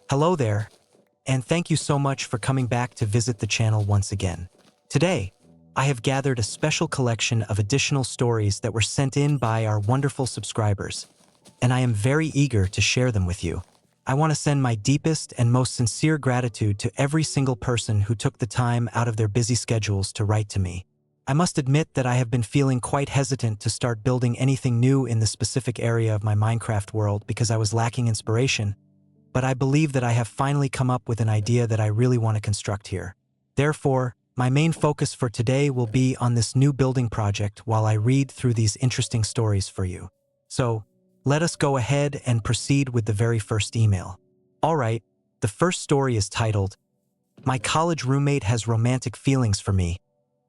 Hello there, and thank you so much for coming back to visit the channel once again. Today, I have gathered a special collection of additional stories that were sent in by our wonderful subscribers, and I am very eager to share them with you. I want to send my deepest and most sincere gratitude to every single person who took the time out of their busy schedules to write to me. I must admit that I have been feeling quite hesitant to start building anything new in the specific area of my Minecraft world because I was lacking inspiration, but I believe that I have finally come up with an idea that I really want to construct here. Therefore, my main focus for today will be on this new building project while I read through these interesting stories for you. So, let us go ahead and proceed with the very first email. Alright, the first story is titled, "My college roommate has romantic feelings for me,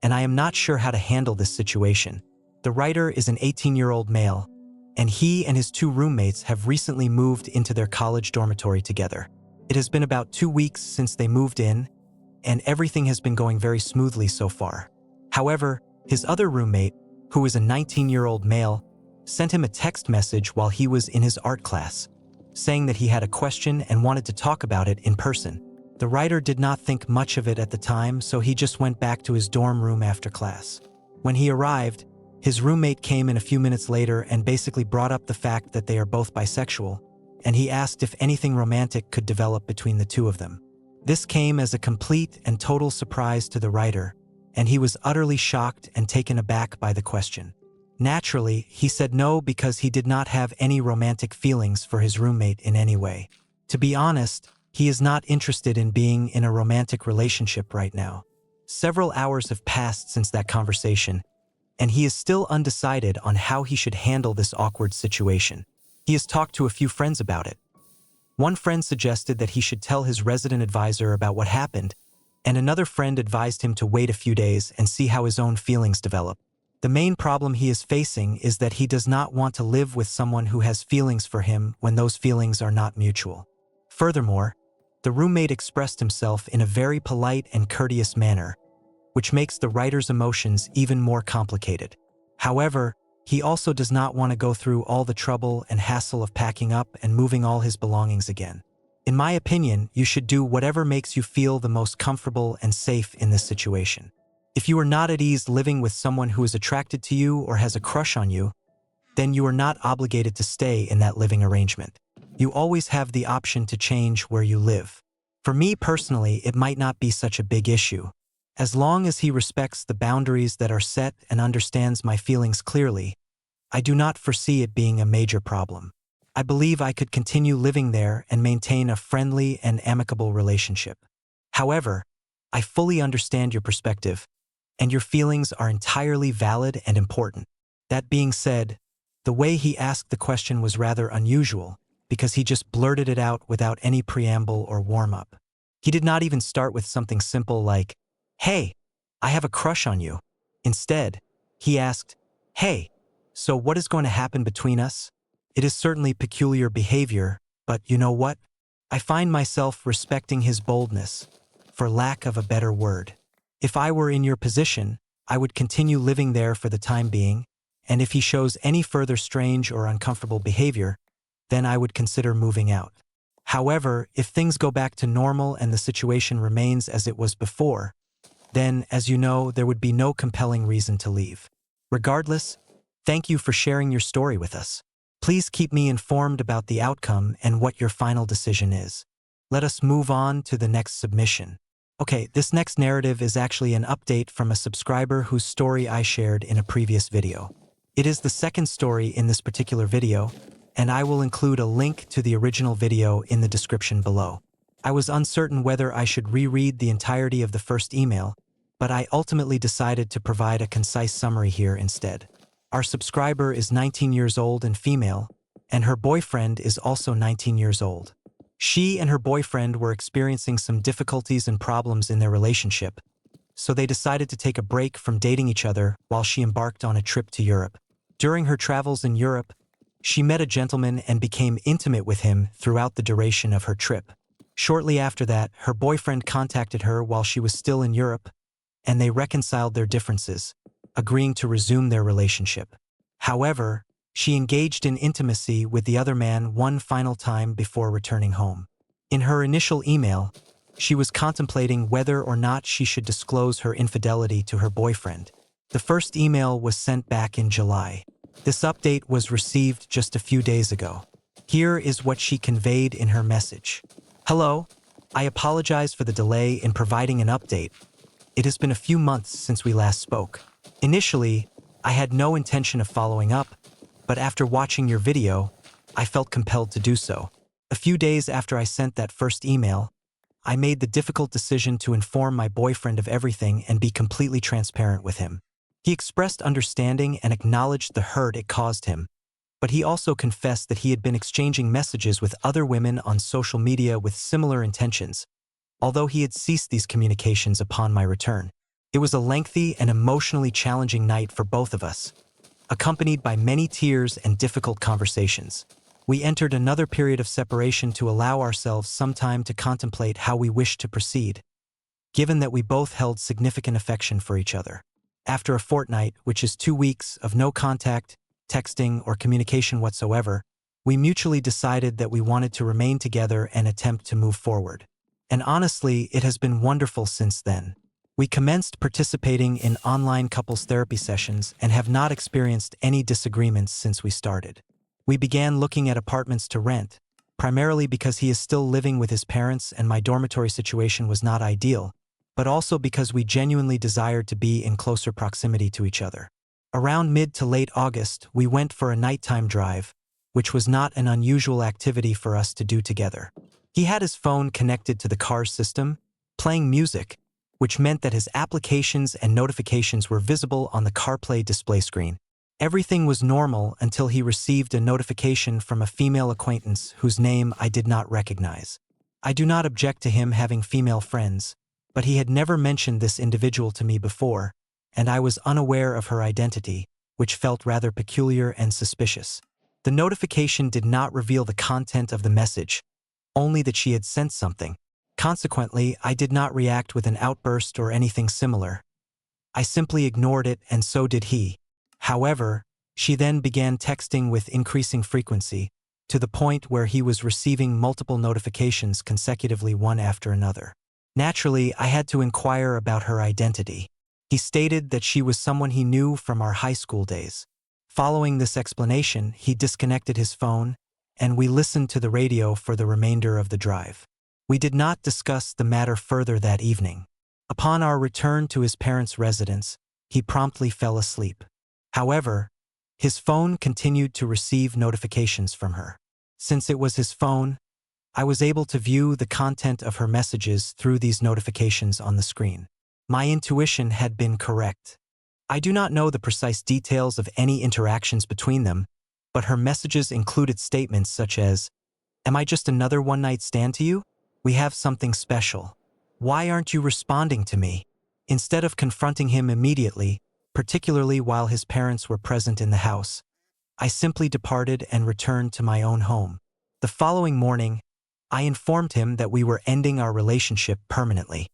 and I am not sure how to handle this situation." The writer is an 18-year-old male, and he and his two roommates have recently moved into their college dormitory together. It has been about 2 weeks since they moved in, and everything has been going very smoothly so far. However, his other roommate, who is a 19-year-old male, sent him a text message while he was in his art class, saying that he had a question and wanted to talk about it in person. The writer did not think much of it at the time, so he just went back to his dorm room after class. When he arrived, his roommate came in a few minutes later and basically brought up the fact that they are both bisexual, and he asked if anything romantic could develop between the two of them. This came as a complete and total surprise to the writer, and he was utterly shocked and taken aback by the question. Naturally, he said no because he did not have any romantic feelings for his roommate in any way. To be honest, he is not interested in being in a romantic relationship right now. Several hours have passed since that conversation, and he is still undecided on how he should handle this awkward situation. He has talked to a few friends about it. One friend suggested that he should tell his resident advisor about what happened, and another friend advised him to wait a few days and see how his own feelings develop. The main problem he is facing is that he does not want to live with someone who has feelings for him when those feelings are not mutual. Furthermore, the roommate expressed himself in a very polite and courteous manner, which makes the writer's emotions even more complicated. However, he also does not want to go through all the trouble and hassle of packing up and moving all his belongings again. In my opinion, you should do whatever makes you feel the most comfortable and safe in this situation. If you are not at ease living with someone who is attracted to you or has a crush on you, then you are not obligated to stay in that living arrangement. You always have the option to change where you live. For me personally, it might not be such a big issue. As long as he respects the boundaries that are set and understands my feelings clearly, I do not foresee it being a major problem. I believe I could continue living there and maintain a friendly and amicable relationship. However, I fully understand your perspective, and your feelings are entirely valid and important. That being said, the way he asked the question was rather unusual, because he just blurted it out without any preamble or warm-up. He did not even start with something simple like, "Hey, I have a crush on you." Instead, he asked, "Hey, so what is going to happen between us?" It is certainly peculiar behavior, but you know what? I find myself respecting his boldness, for lack of a better word. If I were in your position, I would continue living there for the time being, and if he shows any further strange or uncomfortable behavior, then I would consider moving out. However, if things go back to normal and the situation remains as it was before, then, as you know, there would be no compelling reason to leave. Regardless, thank you for sharing your story with us. Please keep me informed about the outcome and what your final decision is. Let us move on to the next submission. Okay, this next narrative is actually an update from a subscriber whose story I shared in a previous video. It is the second story in this particular video, and I will include a link to the original video in the description below. I was uncertain whether I should reread the entirety of the first email, but I ultimately decided to provide a concise summary here instead. Our subscriber is 19 years old and female, and her boyfriend is also 19 years old. She and her boyfriend were experiencing some difficulties and problems in their relationship, so they decided to take a break from dating each other while she embarked on a trip to Europe. During her travels in Europe, she met a gentleman and became intimate with him throughout the duration of her trip. Shortly after that, her boyfriend contacted her while she was still in Europe, and they reconciled their differences, agreeing to resume their relationship. However, she engaged in intimacy with the other man one final time before returning home. In her initial email, she was contemplating whether or not she should disclose her infidelity to her boyfriend. The first email was sent back in July. This update was received just a few days ago. Here is what she conveyed in her message. Hello, I apologize for the delay in providing an update. It has been a few months since we last spoke. Initially, I had no intention of following up, but after watching your video, I felt compelled to do so. A few days after I sent that first email, I made the difficult decision to inform my boyfriend of everything and be completely transparent with him. He expressed understanding and acknowledged the hurt it caused him, but he also confessed that he had been exchanging messages with other women on social media with similar intentions, although he had ceased these communications upon my return. It was a lengthy and emotionally challenging night for both of us, accompanied by many tears and difficult conversations. We entered another period of separation to allow ourselves some time to contemplate how we wished to proceed, given that we both held significant affection for each other. After a fortnight, which is 2 weeks, of no contact, texting, or communication whatsoever, we mutually decided that we wanted to remain together and attempt to move forward. And honestly, it has been wonderful since then. We commenced participating in online couples therapy sessions and have not experienced any disagreements since we started. We began looking at apartments to rent, primarily because he is still living with his parents and my dormitory situation was not ideal, but also because we genuinely desired to be in closer proximity to each other. Around mid to late August, we went for a nighttime drive, which was not an unusual activity for us to do together. He had his phone connected to the car's system, playing music, which meant that his applications and notifications were visible on the CarPlay display screen. Everything was normal until he received a notification from a female acquaintance whose name I did not recognize. I do not object to him having female friends, but he had never mentioned this individual to me before, and I was unaware of her identity, which felt rather peculiar and suspicious. The notification did not reveal the content of the message, only that she had sent something. Consequently, I did not react with an outburst or anything similar. I simply ignored it, and so did he. However, she then began texting with increasing frequency, to the point where he was receiving multiple notifications consecutively one after another. Naturally, I had to inquire about her identity. He stated that she was someone he knew from our high school days. Following this explanation, he disconnected his phone, and we listened to the radio for the remainder of the drive. We did not discuss the matter further that evening. Upon our return to his parents' residence, he promptly fell asleep. However, his phone continued to receive notifications from her. Since it was his phone, I was able to view the content of her messages through these notifications on the screen. My intuition had been correct. I do not know the precise details of any interactions between them, but her messages included statements such as, "Am I just another one-night stand to you? We have something special. Why aren't you responding to me?" Instead of confronting him immediately, particularly while his parents were present in the house, I simply departed and returned to my own home. The following morning, I informed him that we were ending our relationship permanently.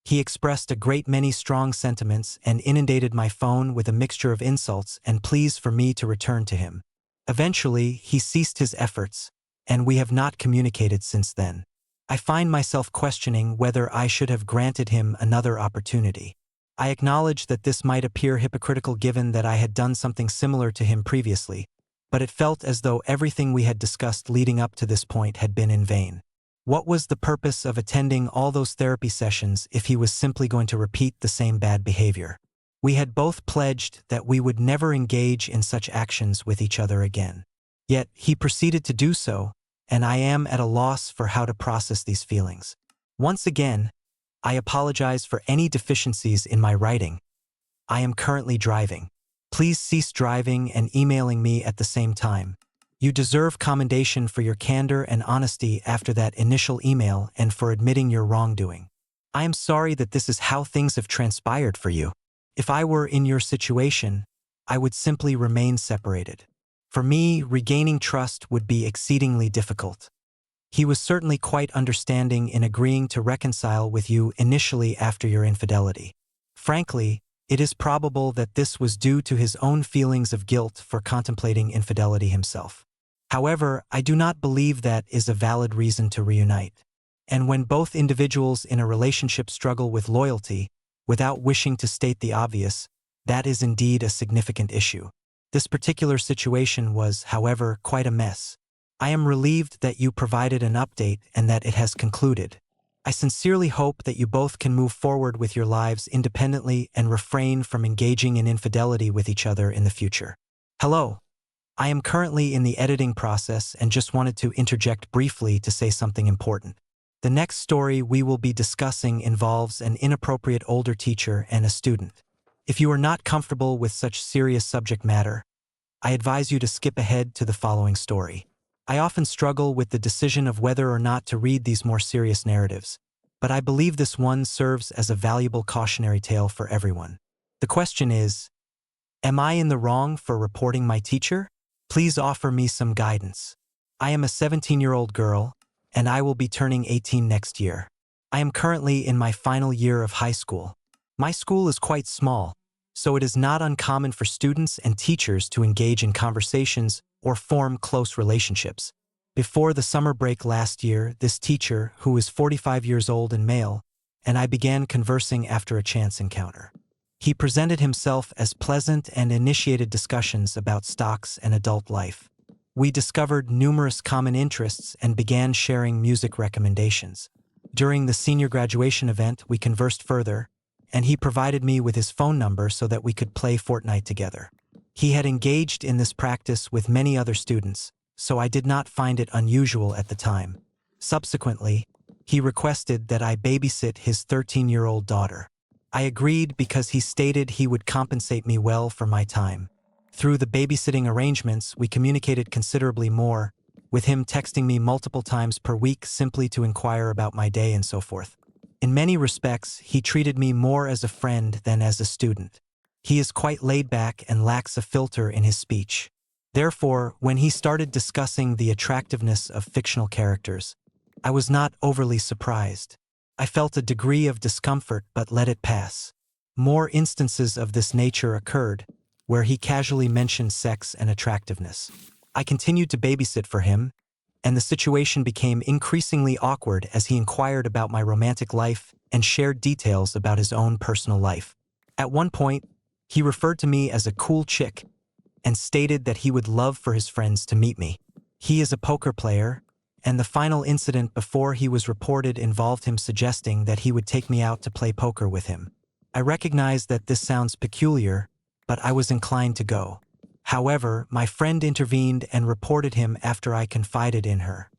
He expressed a great many strong sentiments and inundated my phone with a mixture of insults and pleas for me to return to him. Eventually, he ceased his efforts, and we have not communicated since then. I find myself questioning whether I should have granted him another opportunity. I acknowledge that this might appear hypocritical given that I had done something similar to him previously, but it felt as though everything we had discussed leading up to this point had been in vain. What was the purpose of attending all those therapy sessions if he was simply going to repeat the same bad behavior? We had both pledged that we would never engage in such actions with each other again. Yet he proceeded to do so, and I am at a loss for how to process these feelings. Once again, I apologize for any deficiencies in my writing. I am currently driving. Please cease driving and emailing me at the same time. You deserve commendation for your candor and honesty after that initial email and for admitting your wrongdoing. I am sorry that this is how things have transpired for you. If I were in your situation, I would simply remain separated. For me, regaining trust would be exceedingly difficult. He was certainly quite understanding in agreeing to reconcile with you initially after your infidelity. Frankly, it is probable that this was due to his own feelings of guilt for contemplating infidelity himself. However, I do not believe that is a valid reason to reunite. And when both individuals in a relationship struggle with loyalty, without wishing to state the obvious, that is indeed a significant issue. This particular situation was, however, quite a mess. I am relieved that you provided an update and that it has concluded. I sincerely hope that you both can move forward with your lives independently and refrain from engaging in infidelity with each other in the future. Hello. I am currently in the editing process and just wanted to interject briefly to say something important. The next story we will be discussing involves an inappropriate older teacher and a student. If you are not comfortable with such serious subject matter, I advise you to skip ahead to the following story. I often struggle with the decision of whether or not to read these more serious narratives, but I believe this one serves as a valuable cautionary tale for everyone. The question is, am I in the wrong for reporting my teacher? Please offer me some guidance. I am a 17-year-old girl, and I will be turning 18 next year. I am currently in my final year of high school. My school is quite small, so it is not uncommon for students and teachers to engage in conversations or form close relationships. Before the summer break last year, this teacher, who is 45 years old and male, and I began conversing after a chance encounter. He presented himself as pleasant and initiated discussions about stocks and adult life. We discovered numerous common interests and began sharing music recommendations. During the senior graduation event, we conversed further, and he provided me with his phone number so that we could play Fortnite together. He had engaged in this practice with many other students, so I did not find it unusual at the time. Subsequently, he requested that I babysit his 13-year-old daughter. I agreed because he stated he would compensate me well for my time. Through the babysitting arrangements, we communicated considerably more, with him texting me multiple times per week simply to inquire about my day and so forth. In many respects, he treated me more as a friend than as a student. He is quite laid back and lacks a filter in his speech. Therefore, when he started discussing the attractiveness of fictional characters, I was not overly surprised. I felt a degree of discomfort but let it pass. More instances of this nature occurred, where he casually mentioned sex and attractiveness. I continued to babysit for him, and the situation became increasingly awkward as he inquired about my romantic life and shared details about his own personal life. At one point, he referred to me as a cool chick and stated that he would love for his friends to meet me. He is a poker player, and the final incident before he was reported involved him suggesting that he would take me out to play poker with him. I recognize that this sounds peculiar, but I was inclined to go. However, my friend intervened and reported him after I confided in her.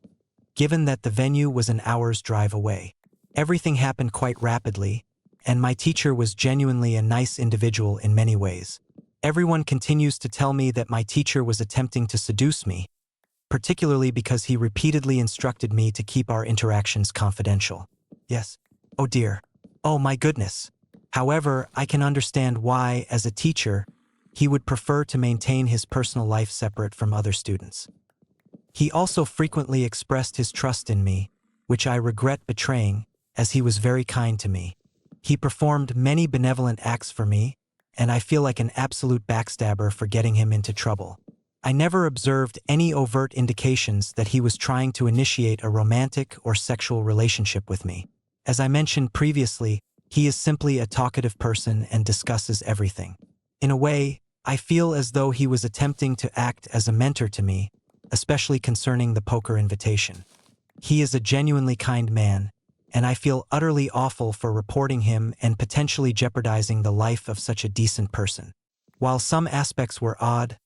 Given that the venue was an hour's drive away, everything happened quite rapidly, and my teacher was genuinely a nice individual in many ways. Everyone continues to tell me that my teacher was attempting to seduce me, particularly because he repeatedly instructed me to keep our interactions confidential. Yes. Oh dear. Oh my goodness. However, I can understand why, as a teacher, he would prefer to maintain his personal life separate from other students. He also frequently expressed his trust in me, which I regret betraying, as he was very kind to me. He performed many benevolent acts for me, and I feel like an absolute backstabber for getting him into trouble. I never observed any overt indications that he was trying to initiate a romantic or sexual relationship with me. As I mentioned previously, he is simply a talkative person and discusses everything. In a way, I feel as though he was attempting to act as a mentor to me, especially concerning the poker invitation. He is a genuinely kind man, and I feel utterly awful for reporting him and potentially jeopardizing the life of such a decent person. While some aspects were odd,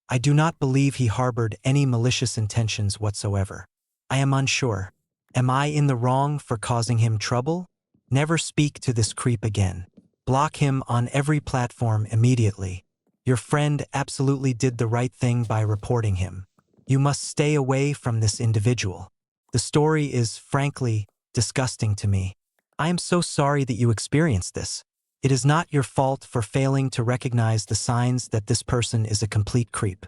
I do not believe he harbored any malicious intentions whatsoever. I am unsure. Am I in the wrong for causing him trouble? Never speak to this creep again. Block him on every platform immediately. Your friend absolutely did the right thing by reporting him. You must stay away from this individual. The story is, frankly, disgusting to me. I am so sorry that you experienced this. It is not your fault for failing to recognize the signs that this person is a complete creep.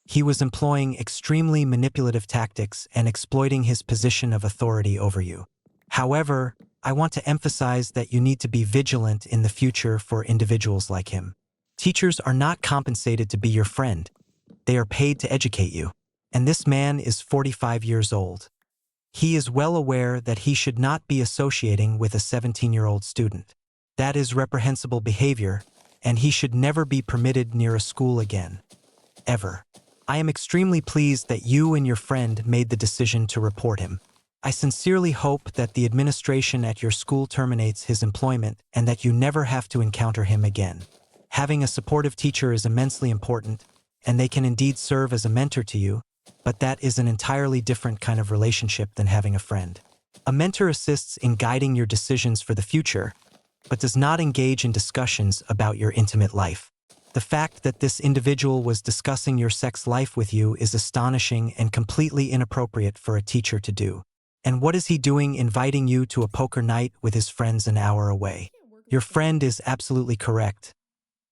He was employing extremely manipulative tactics and exploiting his position of authority over you. However, I want to emphasize that you need to be vigilant in the future for individuals like him. Teachers are not compensated to be your friend. They are paid to educate you. and this man is 45 years old. He is well aware that he should not be associating with a 17-year-old student. That is reprehensible behavior, and he should never be permitted near a school again. Ever. I am extremely pleased that you and your friend made the decision to report him. I sincerely hope that the administration at your school terminates his employment and that you never have to encounter him again. Having a supportive teacher is immensely important, and they can indeed serve as a mentor to you, but that is an entirely different kind of relationship than having a friend. A mentor assists in guiding your decisions for the future, but does not engage in discussions about your intimate life. The fact that this individual was discussing your sex life with you is astonishing and completely inappropriate for a teacher to do. And what is he doing inviting you to a poker night with his friends an hour away? Your friend is absolutely correct.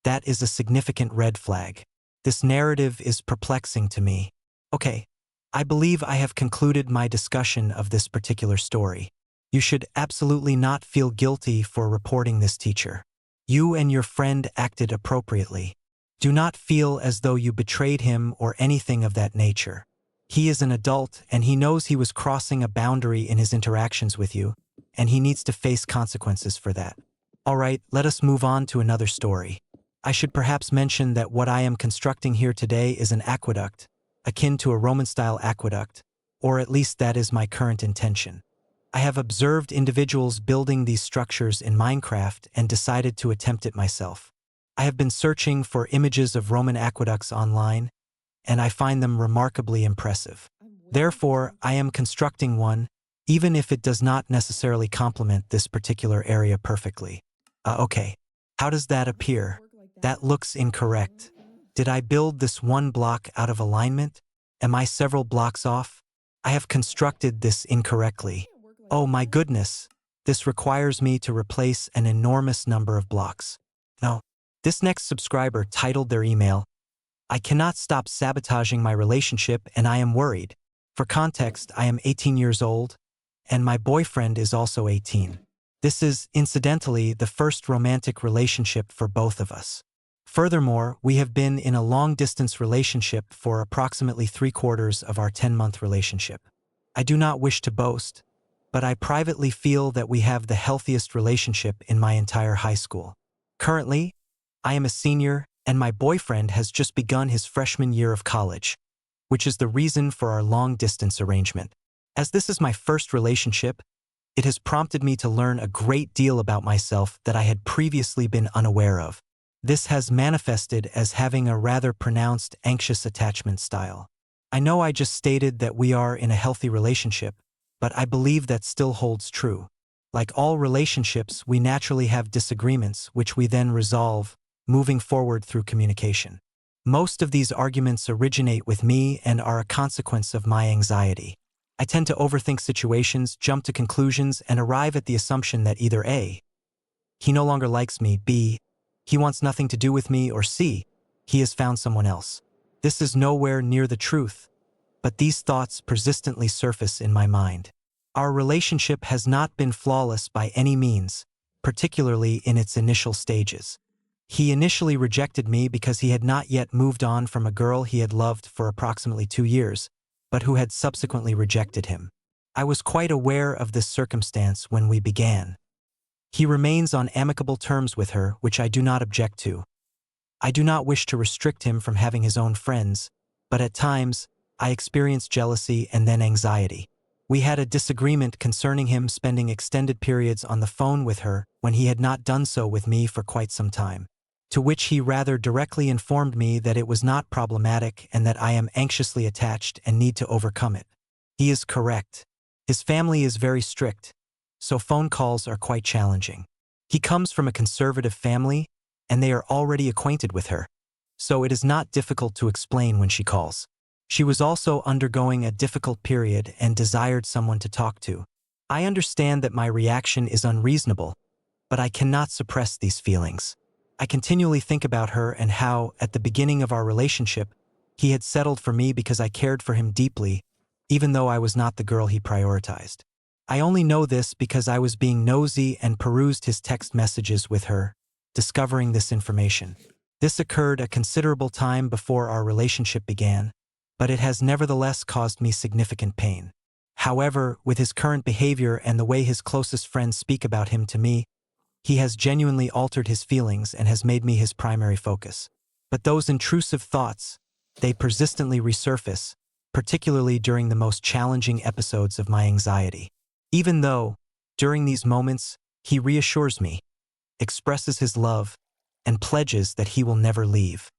That is a significant red flag. This narrative is perplexing to me. Okay, I believe I have concluded my discussion of this particular story. You should absolutely not feel guilty for reporting this teacher. You and your friend acted appropriately. Do not feel as though you betrayed him or anything of that nature. He is an adult and he knows he was crossing a boundary in his interactions with you, and he needs to face consequences for that. All right, let us move on to another story. I should perhaps mention that what I am constructing here today is an aqueduct, akin to a Roman-style aqueduct, or at least that is my current intention. I have observed individuals building these structures in Minecraft and decided to attempt it myself. I have been searching for images of Roman aqueducts online, and I find them remarkably impressive. Therefore, I am constructing one, even if it does not necessarily complement this particular area perfectly. Okay, how does that appear? That looks incorrect. Did I build this one block out of alignment? Am I several blocks off? I have constructed this incorrectly. Oh my goodness, this requires me to replace an enormous number of blocks. No, this next subscriber titled their email, "I cannot stop sabotaging my relationship and I am worried." For context, I am 18 years old, and my boyfriend is also 18. This is, incidentally, the first romantic relationship for both of us. Furthermore, we have been in a long-distance relationship for approximately 3/4 of our 10-month relationship. I do not wish to boast, but I privately feel that we have the healthiest relationship in my entire high school. Currently, I am a senior, and my boyfriend has just begun his freshman year of college, which is the reason for our long-distance arrangement. As this is my first relationship, it has prompted me to learn a great deal about myself that I had previously been unaware of. This has manifested as having a rather pronounced anxious attachment style. I know I just stated that we are in a healthy relationship, but I believe that still holds true. Like all relationships, we naturally have disagreements, which we then resolve, moving forward through communication. Most of these arguments originate with me and are a consequence of my anxiety. I tend to overthink situations, jump to conclusions, and arrive at the assumption that either A, he no longer likes me, B, he wants nothing to do with me, or C, he has found someone else. This is nowhere near the truth, but these thoughts persistently surface in my mind. Our relationship has not been flawless by any means, particularly in its initial stages. He initially rejected me because he had not yet moved on from a girl he had loved for approximately 2 years, but who had subsequently rejected him. I was quite aware of this circumstance when we began. He remains on amicable terms with her, which I do not object to. I do not wish to restrict him from having his own friends, but at times, I experience jealousy and then anxiety. We had a disagreement concerning him spending extended periods on the phone with her when he had not done so with me for quite some time, to which he rather directly informed me that it was not problematic and that I am anxiously attached and need to overcome it. He is correct. His family is very strict, so phone calls are quite challenging. He comes from a conservative family, and they are already acquainted with her, so it is not difficult to explain when she calls. She was also undergoing a difficult period and desired someone to talk to. I understand that my reaction is unreasonable, but I cannot suppress these feelings. I continually think about her and how, at the beginning of our relationship, he had settled for me because I cared for him deeply, even though I was not the girl he prioritized. I only know this because I was being nosy and perused his text messages with her, discovering this information. This occurred a considerable time before our relationship began, but it has nevertheless caused me significant pain. However, with his current behavior and the way his closest friends speak about him to me, he has genuinely altered his feelings and has made me his primary focus. But those intrusive thoughts, they persistently resurface, particularly during the most challenging episodes of my anxiety. Even though, during these moments, he reassures me, expresses his love, and pledges that he will never leave.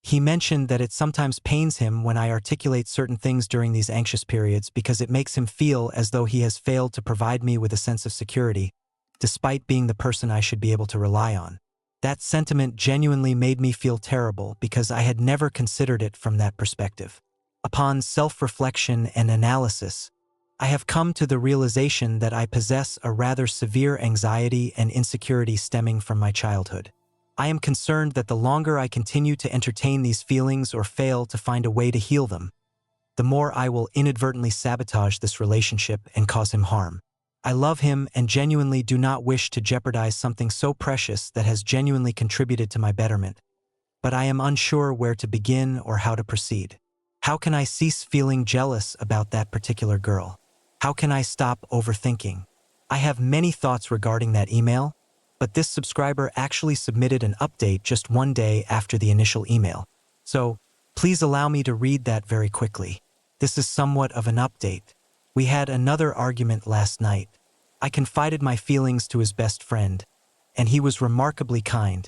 He mentioned that it sometimes pains him when I articulate certain things during these anxious periods because it makes him feel as though he has failed to provide me with a sense of security, despite being the person I should be able to rely on. That sentiment genuinely made me feel terrible because I had never considered it from that perspective. Upon self-reflection and analysis, I have come to the realization that I possess a rather severe anxiety and insecurity stemming from my childhood. I am concerned that the longer I continue to entertain these feelings or fail to find a way to heal them, the more I will inadvertently sabotage this relationship and cause him harm. I love him and genuinely do not wish to jeopardize something so precious that has genuinely contributed to my betterment, but I am unsure where to begin or how to proceed. How can I cease feeling jealous about that particular girl? How can I stop overthinking? I have many thoughts regarding that email, but this subscriber actually submitted an update just one day after the initial email. So, please allow me to read that very quickly. This is somewhat of an update. We had another argument last night. I confided my feelings to his best friend, and he was remarkably kind,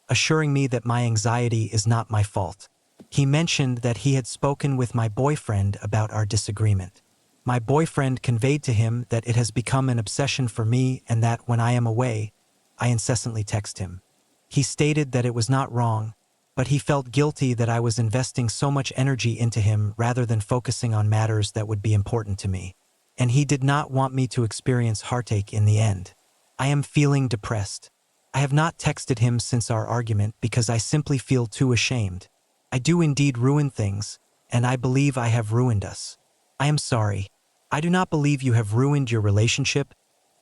assuring me that my anxiety is not my fault. He mentioned that he had spoken with my boyfriend about our disagreement. My boyfriend conveyed to him that it has become an obsession for me and that when I am away, I incessantly text him. He stated that it was not wrong, but he felt guilty that I was investing so much energy into him rather than focusing on matters that would be important to me. And he did not want me to experience heartache in the end. I am feeling depressed. I have not texted him since our argument because I simply feel too ashamed. I do indeed ruin things, and I believe I have ruined us. I am sorry. I do not believe you have ruined your relationship,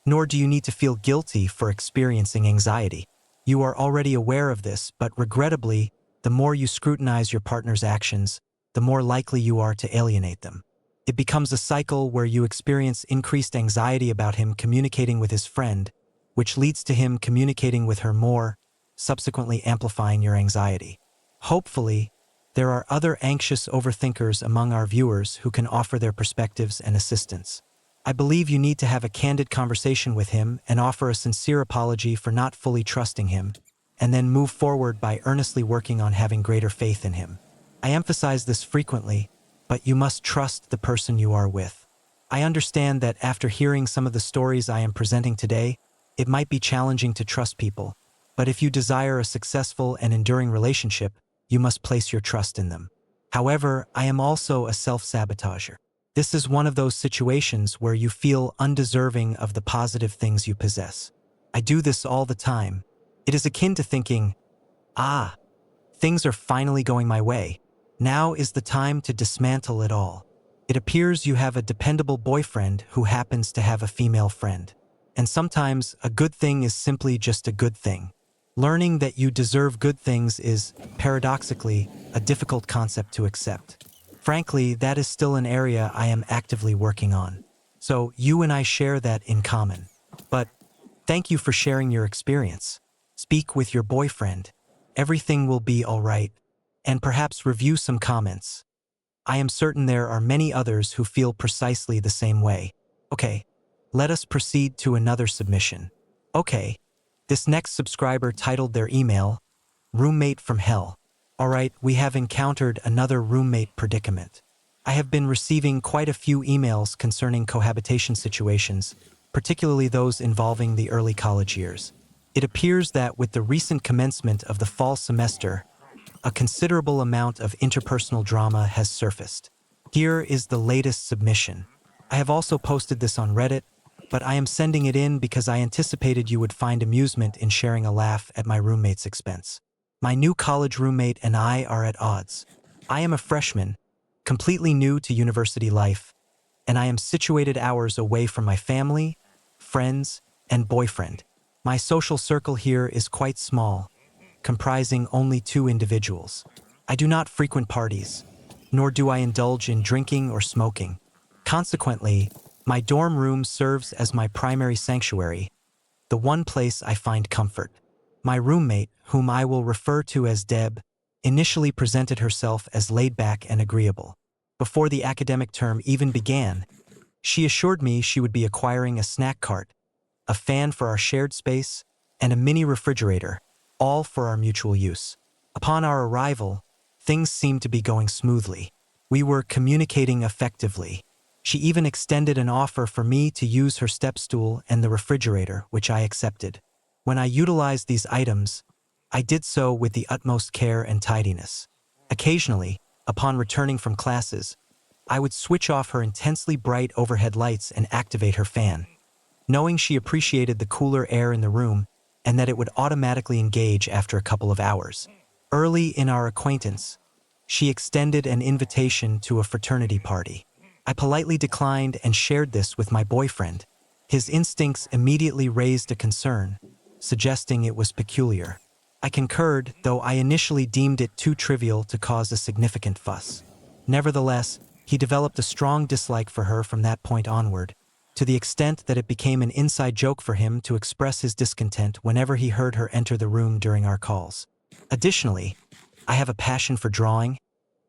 nor do you need to feel guilty for experiencing anxiety. You are already aware of this, but regrettably, the more you scrutinize your partner's actions, the more likely you are to alienate them. It becomes a cycle where you experience increased anxiety about him communicating with his friend, which leads to him communicating with her more, subsequently amplifying your anxiety. Hopefully, there are other anxious overthinkers among our viewers who can offer their perspectives and assistance. I believe you need to have a candid conversation with him and offer a sincere apology for not fully trusting him, and then move forward by earnestly working on having greater faith in him. I emphasize this frequently, but you must trust the person you are with. I understand that after hearing some of the stories I am presenting today, it might be challenging to trust people, but if you desire a successful and enduring relationship, you must place your trust in them. However, I am also a self-sabotager. This is one of those situations where you feel undeserving of the positive things you possess. I do this all the time. It is akin to thinking, things are finally going my way. Now is the time to dismantle it all. It appears you have a dependable boyfriend who happens to have a female friend. And sometimes a good thing is simply just a good thing. Learning that you deserve good things is, paradoxically, a difficult concept to accept. Frankly, that is still an area I am actively working on. So you and I share that in common. But thank you for sharing your experience. Speak with your boyfriend. Everything will be all right. And perhaps review some comments. I am certain there are many others who feel precisely the same way. Okay, let us proceed to another submission. Okay, this next subscriber titled their email, Roommate from Hell. Alright, we have encountered another roommate predicament. I have been receiving quite a few emails concerning cohabitation situations, particularly those involving the early college years. It appears that with the recent commencement of the fall semester, a considerable amount of interpersonal drama has surfaced. Here is the latest submission. I have also posted this on Reddit, but I am sending it in because I anticipated you would find amusement in sharing a laugh at my roommate's expense. My new college roommate and I are at odds. I am a freshman, completely new to university life, and I am situated hours away from my family, friends, and boyfriend. My social circle here is quite small, comprising only 2 individuals. I do not frequent parties, nor do I indulge in drinking or smoking. Consequently, my dorm room serves as my primary sanctuary, the one place I find comfort. My roommate, whom I will refer to as Deb, initially presented herself as laid-back and agreeable. Before the academic term even began, she assured me she would be acquiring a snack cart, a fan for our shared space, and a mini refrigerator, all for our mutual use. Upon our arrival, things seemed to be going smoothly. We were communicating effectively. She even extended an offer for me to use her step stool and the refrigerator, which I accepted. When I utilized these items, I did so with the utmost care and tidiness. Occasionally, upon returning from classes, I would switch off her intensely bright overhead lights and activate her fan, knowing she appreciated the cooler air in the room and that it would automatically engage after a couple of hours. Early in our acquaintance, she extended an invitation to a fraternity party. I politely declined and shared this with my boyfriend. His instincts immediately raised a concern, suggesting it was peculiar. I concurred, though I initially deemed it too trivial to cause a significant fuss. Nevertheless, he developed a strong dislike for her from that point onward, to the extent that it became an inside joke for him to express his discontent whenever he heard her enter the room during our calls. Additionally, I have a passion for drawing,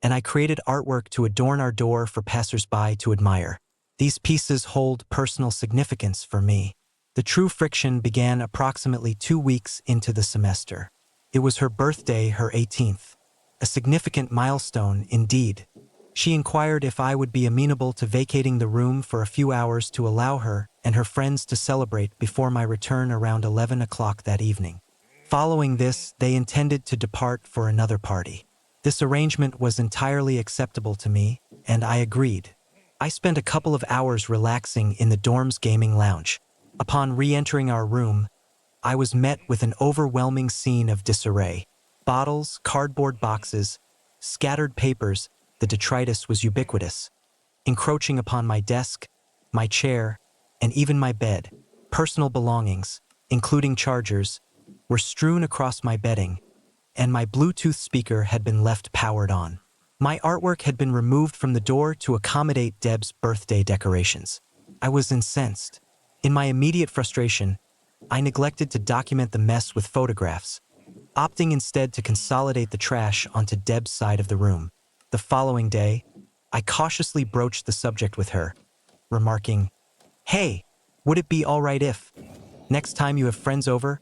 and I created artwork to adorn our door for passers-by to admire. These pieces hold personal significance for me. The true friction began approximately 2 weeks into the semester. It was her birthday, her 18th. A significant milestone, indeed. She inquired if I would be amenable to vacating the room for a few hours to allow her and her friends to celebrate before my return around 11 o'clock that evening. Following this, they intended to depart for another party. This arrangement was entirely acceptable to me, and I agreed. I spent a couple of hours relaxing in the dorm's gaming lounge. Upon re-entering our room, I was met with an overwhelming scene of disarray. Bottles, cardboard boxes, scattered papers. The detritus was ubiquitous, encroaching upon my desk, my chair, and even my bed. Personal belongings, including chargers, were strewn across my bedding, and my Bluetooth speaker had been left powered on. My artwork had been removed from the door to accommodate Deb's birthday decorations. I was incensed. In my immediate frustration, I neglected to document the mess with photographs, opting instead to consolidate the trash onto Deb's side of the room. The following day, I cautiously broached the subject with her, remarking, "Hey, would it be all right if, next time you have friends over,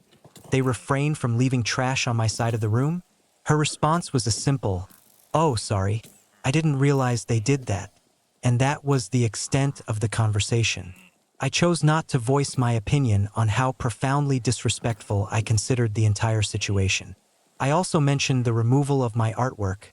they refrain from leaving trash on my side of the room?" Her response was a simple, "Oh, sorry, I didn't realize they did that." And that was the extent of the conversation. I chose not to voice my opinion on how profoundly disrespectful I considered the entire situation. I also mentioned the removal of my artwork,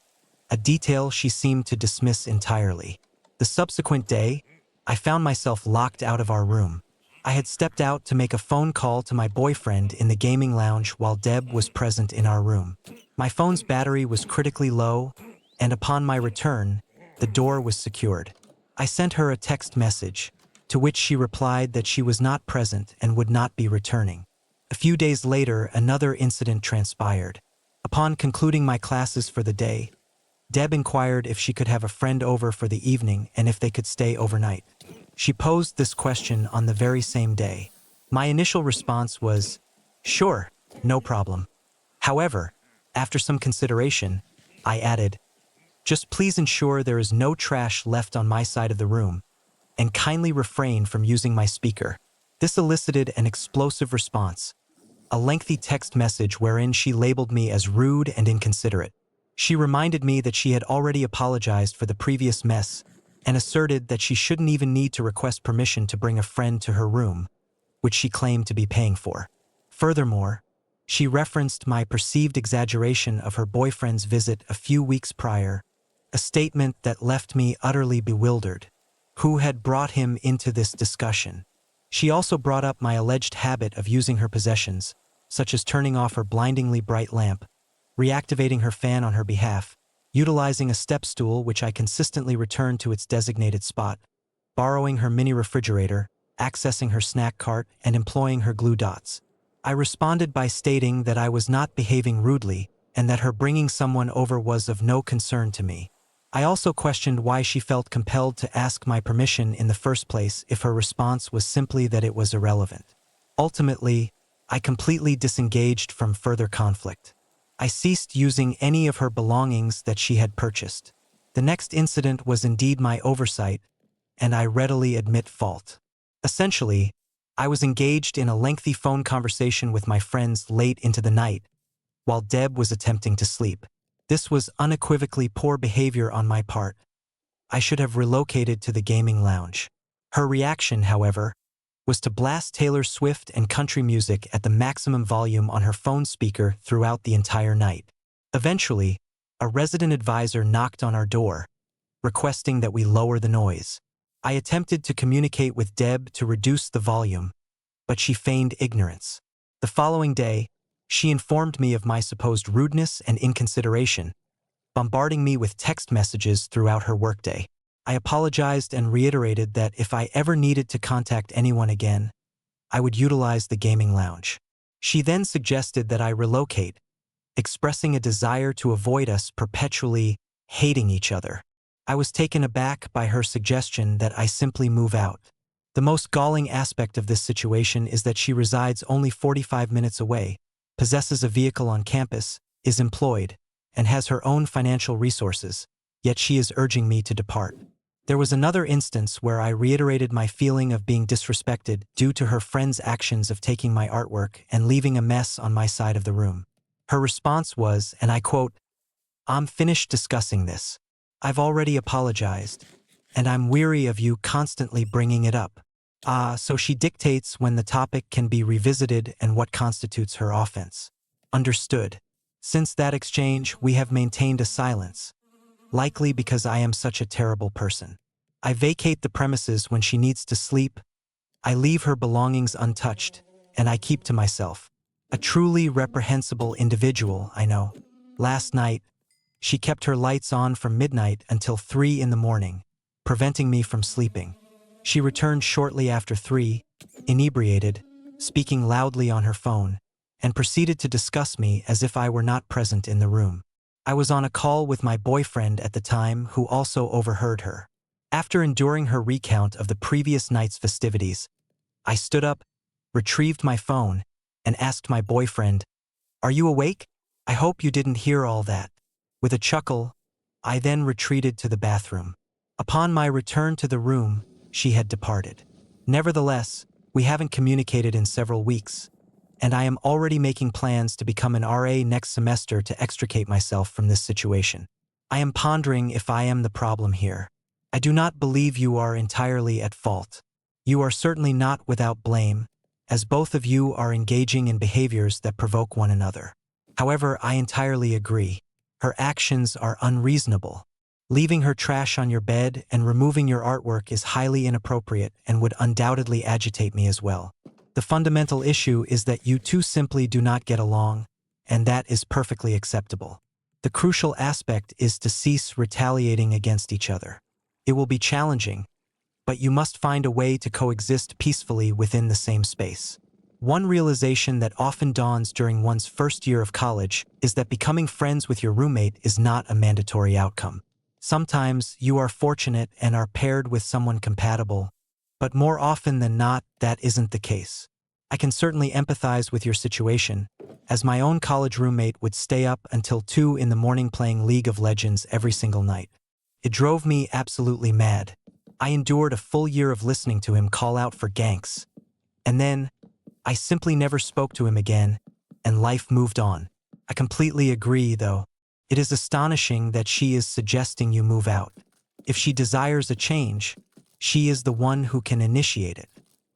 a detail she seemed to dismiss entirely. The subsequent day, I found myself locked out of our room. I had stepped out to make a phone call to my boyfriend in the gaming lounge while Deb was present in our room. My phone's battery was critically low, and upon my return, the door was secured. I sent her a text message, to which she replied that she was not present and would not be returning. A few days later, another incident transpired. Upon concluding my classes for the day, Deb inquired if she could have a friend over for the evening and if they could stay overnight. She posed this question on the very same day. My initial response was, "Sure, no problem." However, after some consideration, I added, "Just please ensure there is no trash left on my side of the room, and kindly refrain from using my speaker." This elicited an explosive response, a lengthy text message wherein she labeled me as rude and inconsiderate. She reminded me that she had already apologized for the previous mess and asserted that she shouldn't even need to request permission to bring a friend to her room, which she claimed to be paying for. Furthermore, she referenced my perceived exaggeration of her boyfriend's visit a few weeks prior, a statement that left me utterly bewildered. Who had brought him into this discussion? She also brought up my alleged habit of using her possessions, such as turning off her blindingly bright lamp, reactivating her fan on her behalf, utilizing a step stool which I consistently returned to its designated spot, borrowing her mini refrigerator, accessing her snack cart, and employing her glue dots. I responded by stating that I was not behaving rudely and that her bringing someone over was of no concern to me. I also questioned why she felt compelled to ask my permission in the first place if her response was simply that it was irrelevant. Ultimately, I completely disengaged from further conflict. I ceased using any of her belongings that she had purchased. The next incident was indeed my oversight, and I readily admit fault. Essentially, I was engaged in a lengthy phone conversation with my friends late into the night, while Deb was attempting to sleep. This was unequivocally poor behavior on my part. I should have relocated to the gaming lounge. Her reaction, however, was to blast Taylor Swift and country music at the maximum volume on her phone speaker throughout the entire night. Eventually, a resident advisor knocked on our door, requesting that we lower the noise. I attempted to communicate with Deb to reduce the volume, but she feigned ignorance. The following day, she informed me of my supposed rudeness and inconsideration, bombarding me with text messages throughout her workday. I apologized and reiterated that if I ever needed to contact anyone again, I would utilize the gaming lounge. She then suggested that I relocate, expressing a desire to avoid us perpetually hating each other. I was taken aback by her suggestion that I simply move out. The most galling aspect of this situation is that she resides only 45 minutes away, possesses a vehicle on campus, is employed, and has her own financial resources, yet she is urging me to depart. There was another instance where I reiterated my feeling of being disrespected due to her friend's actions of taking my artwork and leaving a mess on my side of the room. Her response was, and I quote, "I'm finished discussing this. I've already apologized, and I'm weary of you constantly bringing it up." So she dictates when the topic can be revisited and what constitutes her offense. Understood. Since that exchange, we have maintained a silence, likely because I am such a terrible person. I vacate the premises when she needs to sleep, I leave her belongings untouched, and I keep to myself. A truly reprehensible individual, I know. Last night, she kept her lights on from midnight until 3 in the morning, preventing me from sleeping. She returned shortly after 3, inebriated, speaking loudly on her phone, and proceeded to discuss me as if I were not present in the room. I was on a call with my boyfriend at the time who also overheard her. After enduring her recount of the previous night's festivities, I stood up, retrieved my phone, and asked my boyfriend, "Are you awake? I hope you didn't hear all that." With a chuckle, I then retreated to the bathroom. Upon my return to the room, she had departed. Nevertheless, we haven't communicated in several weeks, and I am already making plans to become an RA next semester to extricate myself from this situation. I am pondering if I am the problem here. I do not believe you are entirely at fault. You are certainly not without blame, as both of you are engaging in behaviors that provoke one another. However, I entirely agree. Her actions are unreasonable. Leaving her trash on your bed and removing your artwork is highly inappropriate and would undoubtedly agitate me as well. The fundamental issue is that you two simply do not get along, and that is perfectly acceptable. The crucial aspect is to cease retaliating against each other. It will be challenging, but you must find a way to coexist peacefully within the same space. One realization that often dawns during one's first year of college is that becoming friends with your roommate is not a mandatory outcome. Sometimes you are fortunate and are paired with someone compatible, but more often than not, that isn't the case. I can certainly empathize with your situation, as my own college roommate would stay up until 2 in the morning playing League of Legends every single night. It drove me absolutely mad. I endured a full year of listening to him call out for ganks. And then, I simply never spoke to him again, and life moved on. I completely agree, though. It is astonishing that she is suggesting you move out. If she desires a change, she is the one who can initiate it.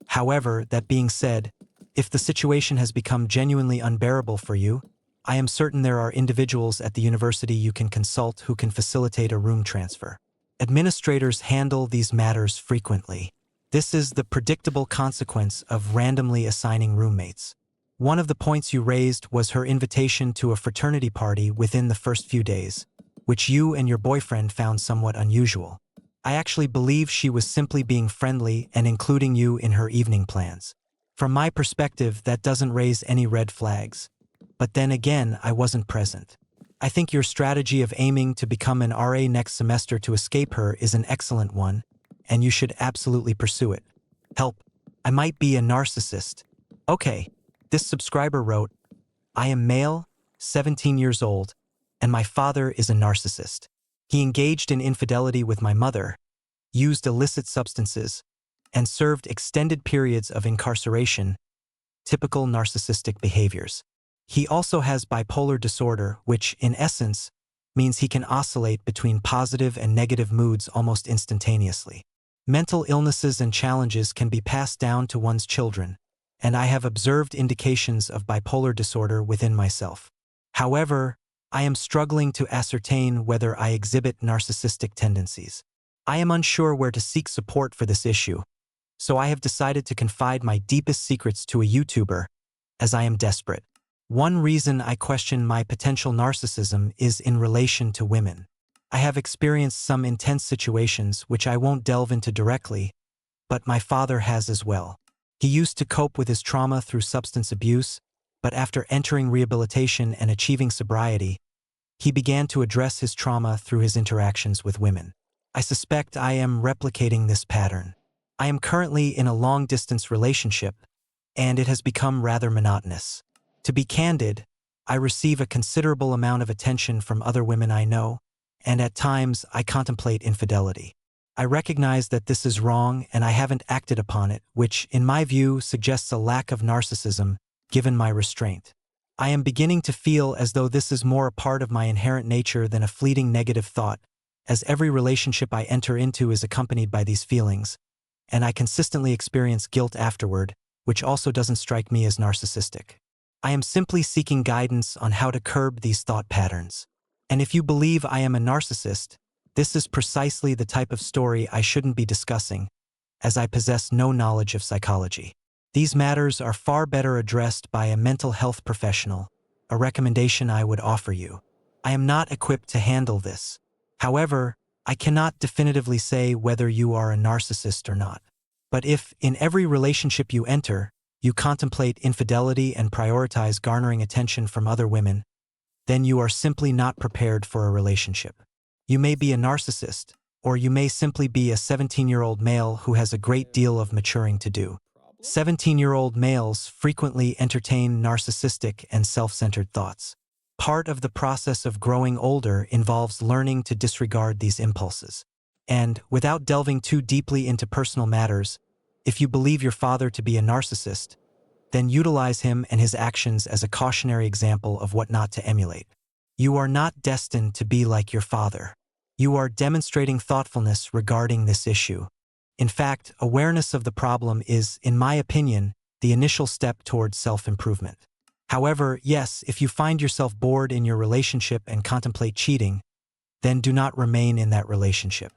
However, that being said, if the situation has become genuinely unbearable for you, I am certain there are individuals at the university you can consult who can facilitate a room transfer. Administrators handle these matters frequently. This is the predictable consequence of randomly assigning roommates. One of the points you raised was her invitation to a fraternity party within the first few days, which you and your boyfriend found somewhat unusual. I actually believe she was simply being friendly and including you in her evening plans. From my perspective, that doesn't raise any red flags. But then again, I wasn't present. I think your strategy of aiming to become an RA next semester to escape her is an excellent one, and you should absolutely pursue it. Help. I might be a narcissist. Okay, this subscriber wrote, I am male, 17 years old, and my father is a narcissist. He engaged in infidelity with my mother, used illicit substances, and served extended periods of incarceration, typical narcissistic behaviors. He also has bipolar disorder, which, in essence, means he can oscillate between positive and negative moods almost instantaneously. Mental illnesses and challenges can be passed down to one's children, and I have observed indications of bipolar disorder within myself. However, I am struggling to ascertain whether I exhibit narcissistic tendencies. I am unsure where to seek support for this issue, so I have decided to confide my deepest secrets to a YouTuber, as I am desperate. One reason I question my potential narcissism is in relation to women. I have experienced some intense situations which I won't delve into directly, but my father has as well. He used to cope with his trauma through substance abuse, but after entering rehabilitation and achieving sobriety, he began to address his trauma through his interactions with women. I suspect I am replicating this pattern. I am currently in a long-distance relationship, and it has become rather monotonous. To be candid, I receive a considerable amount of attention from other women I know, and at times I contemplate infidelity. I recognize that this is wrong and I haven't acted upon it, which, in my view, suggests a lack of narcissism, given my restraint. I am beginning to feel as though this is more a part of my inherent nature than a fleeting negative thought, as every relationship I enter into is accompanied by these feelings, and I consistently experience guilt afterward, which also doesn't strike me as narcissistic. I am simply seeking guidance on how to curb these thought patterns. And if you believe I am a narcissist, this is precisely the type of story I shouldn't be discussing, as I possess no knowledge of psychology. These matters are far better addressed by a mental health professional, a recommendation I would offer you. I am not equipped to handle this. However, I cannot definitively say whether you are a narcissist or not. But if, in every relationship you enter, you contemplate infidelity and prioritize garnering attention from other women, then you are simply not prepared for a relationship. You may be a narcissist, or you may simply be a 17-year-old male who has a great deal of maturing to do. 17-year-old males frequently entertain narcissistic and self-centered thoughts. Part of the process of growing older involves learning to disregard these impulses. And, without delving too deeply into personal matters, if you believe your father to be a narcissist, then utilize him and his actions as a cautionary example of what not to emulate. You are not destined to be like your father. You are demonstrating thoughtfulness regarding this issue. In fact, awareness of the problem is, in my opinion, the initial step towards self-improvement. However, yes, if you find yourself bored in your relationship and contemplate cheating, then do not remain in that relationship.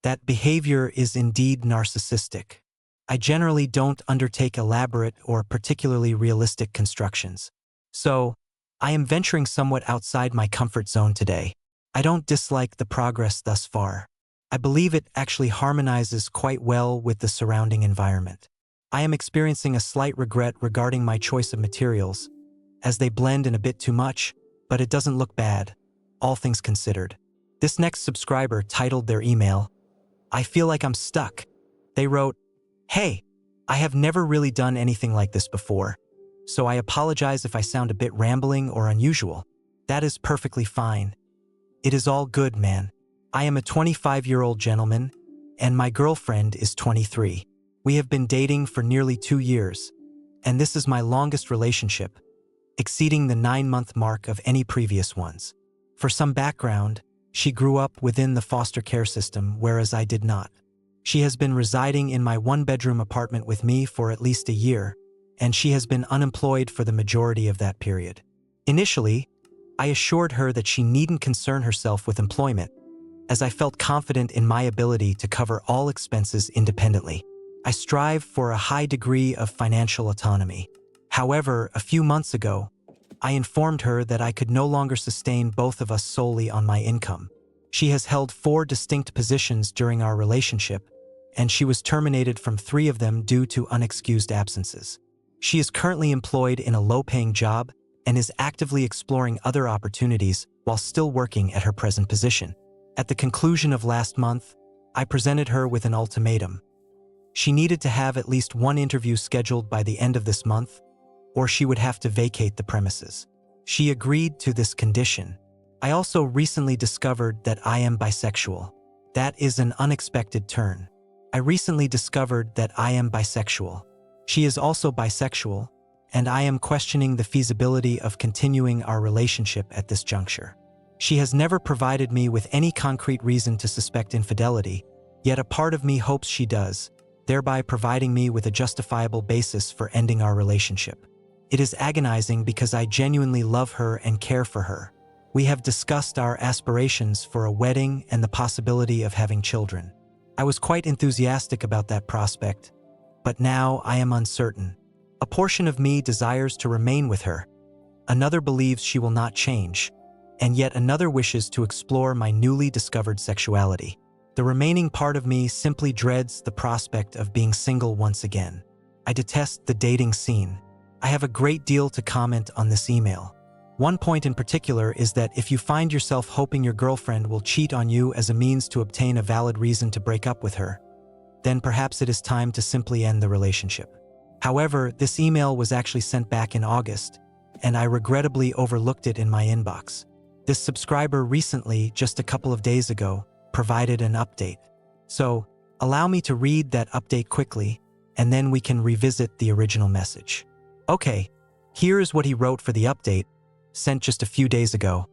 That behavior is indeed narcissistic. I generally don't undertake elaborate or particularly realistic constructions. So, I am venturing somewhat outside my comfort zone today. I don't dislike the progress thus far. I believe it actually harmonizes quite well with the surrounding environment. I am experiencing a slight regret regarding my choice of materials, as they blend in a bit too much, but it doesn't look bad, all things considered. This next subscriber titled their email, I feel like I'm stuck. They wrote, Hey, I have never really done anything like this before, so I apologize if I sound a bit rambling or unusual. That is perfectly fine. It is all good, man. I am a 25-year-old gentleman, and my girlfriend is 23. We have been dating for nearly 2 years, and this is my longest relationship, exceeding the 9-month mark of any previous ones. For some background, she grew up within the foster care system, whereas I did not. She has been residing in my 1-bedroom apartment with me for at least a year, and she has been unemployed for the majority of that period. Initially, I assured her that she needn't concern herself with employment, as I felt confident in my ability to cover all expenses independently. I strive for a high degree of financial autonomy. However, a few months ago, I informed her that I could no longer sustain both of us solely on my income. She has held 4 distinct positions during our relationship, and she was terminated from 3 of them due to unexcused absences. She is currently employed in a low-paying job and is actively exploring other opportunities while still working at her present position. At the conclusion of last month, I presented her with an ultimatum. She needed to have at least one interview scheduled by the end of this month, or she would have to vacate the premises. She agreed to this condition. I also recently discovered that I am bisexual. That is an unexpected turn. I recently discovered that I am bisexual. She is also bisexual, and I am questioning the feasibility of continuing our relationship at this juncture. She has never provided me with any concrete reason to suspect infidelity, yet a part of me hopes she does, thereby providing me with a justifiable basis for ending our relationship. It is agonizing because I genuinely love her and care for her. We have discussed our aspirations for a wedding and the possibility of having children. I was quite enthusiastic about that prospect, but now I am uncertain. A portion of me desires to remain with her. Another believes she will not change, and yet another wishes to explore my newly discovered sexuality. The remaining part of me simply dreads the prospect of being single once again. I detest the dating scene. I have a great deal to comment on this email. One point in particular is that if you find yourself hoping your girlfriend will cheat on you as a means to obtain a valid reason to break up with her, then perhaps it is time to simply end the relationship. However, this email was actually sent back in August, and I regrettably overlooked it in my inbox. This subscriber recently, just a couple of days ago, provided an update. So, allow me to read that update quickly, and then we can revisit the original message. Okay, here is what he wrote for the update, sent just a few days ago.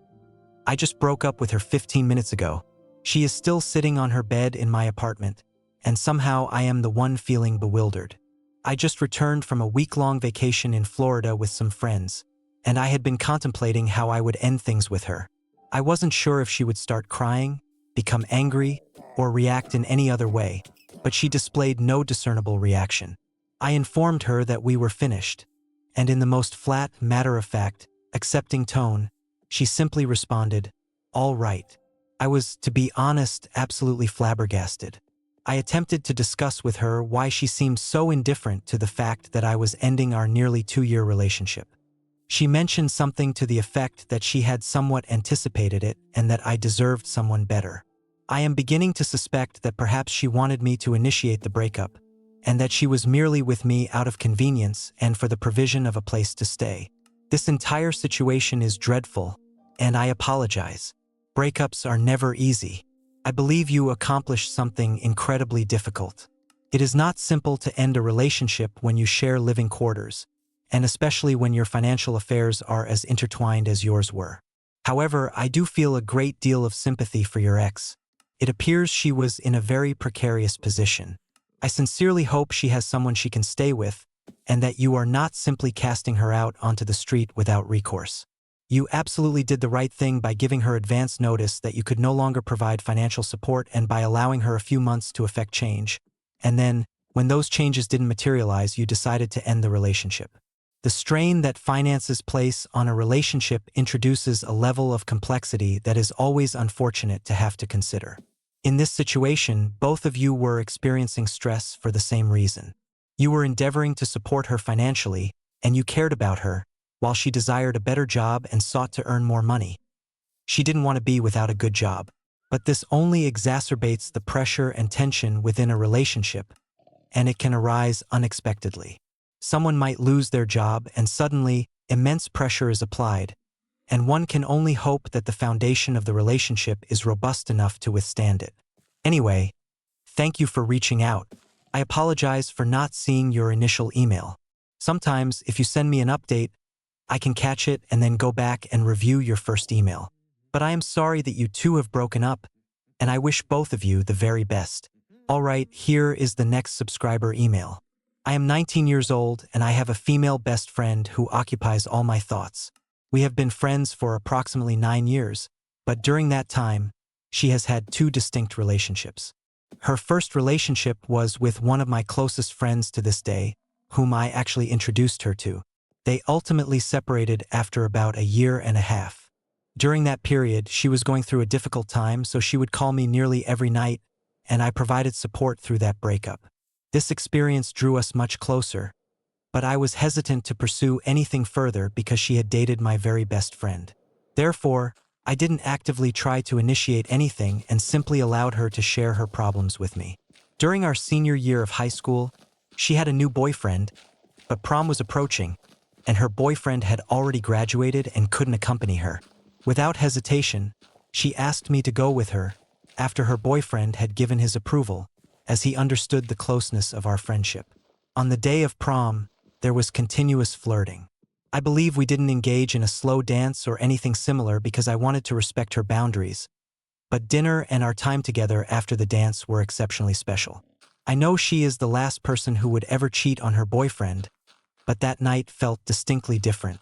I just broke up with her 15 minutes ago. She is still sitting on her bed in my apartment, and somehow I am the one feeling bewildered. I just returned from a week-long vacation in Florida with some friends, and I had been contemplating how I would end things with her. I wasn't sure if she would start crying, become angry, or react in any other way, but she displayed no discernible reaction. I informed her that we were finished, and in the most flat, matter-of-fact, accepting tone, she simply responded, "All right." I was, to be honest, absolutely flabbergasted. I attempted to discuss with her why she seemed so indifferent to the fact that I was ending our nearly 2-year relationship. She mentioned something to the effect that she had somewhat anticipated it and that I deserved someone better. I am beginning to suspect that perhaps she wanted me to initiate the breakup, and that she was merely with me out of convenience and for the provision of a place to stay. This entire situation is dreadful, and I apologize. Breakups are never easy. I believe you accomplished something incredibly difficult. It is not simple to end a relationship when you share living quarters, and especially when your financial affairs are as intertwined as yours were. However, I do feel a great deal of sympathy for your ex. It appears she was in a very precarious position. I sincerely hope she has someone she can stay with, and that you are not simply casting her out onto the street without recourse. You absolutely did the right thing by giving her advance notice that you could no longer provide financial support and by allowing her a few months to effect change. And then, when those changes didn't materialize, you decided to end the relationship. The strain that finances place on a relationship introduces a level of complexity that is always unfortunate to have to consider. In this situation, both of you were experiencing stress for the same reason. You were endeavoring to support her financially, and you cared about her, while she desired a better job and sought to earn more money. She didn't want to be without a good job, but this only exacerbates the pressure and tension within a relationship, and it can arise unexpectedly. Someone might lose their job and suddenly, immense pressure is applied, and one can only hope that the foundation of the relationship is robust enough to withstand it. Anyway, thank you for reaching out. I apologize for not seeing your initial email. Sometimes, if you send me an update, I can catch it and then go back and review your first email. But I am sorry that you two have broken up, and I wish both of you the very best. All right, here is the next subscriber email. I am 19 years old, and I have a female best friend who occupies all my thoughts. We have been friends for approximately 9 years, but during that time, she has had 2 distinct relationships. Her first relationship was with one of my closest friends to this day, whom I actually introduced her to. They ultimately separated after about 1.5 years. During that period, she was going through a difficult time, so she would call me nearly every night, and I provided support through that breakup. This experience drew us much closer, but I was hesitant to pursue anything further because she had dated my very best friend. Therefore, I didn't actively try to initiate anything and simply allowed her to share her problems with me. During our senior year of high school, she had a new boyfriend, but prom was approaching, and her boyfriend had already graduated and couldn't accompany her. Without hesitation, she asked me to go with her after her boyfriend had given his approval, as he understood the closeness of our friendship. On the day of prom, there was continuous flirting. I believe we didn't engage in a slow dance or anything similar because I wanted to respect her boundaries, but dinner and our time together after the dance were exceptionally special. I know she is the last person who would ever cheat on her boyfriend, but that night felt distinctly different.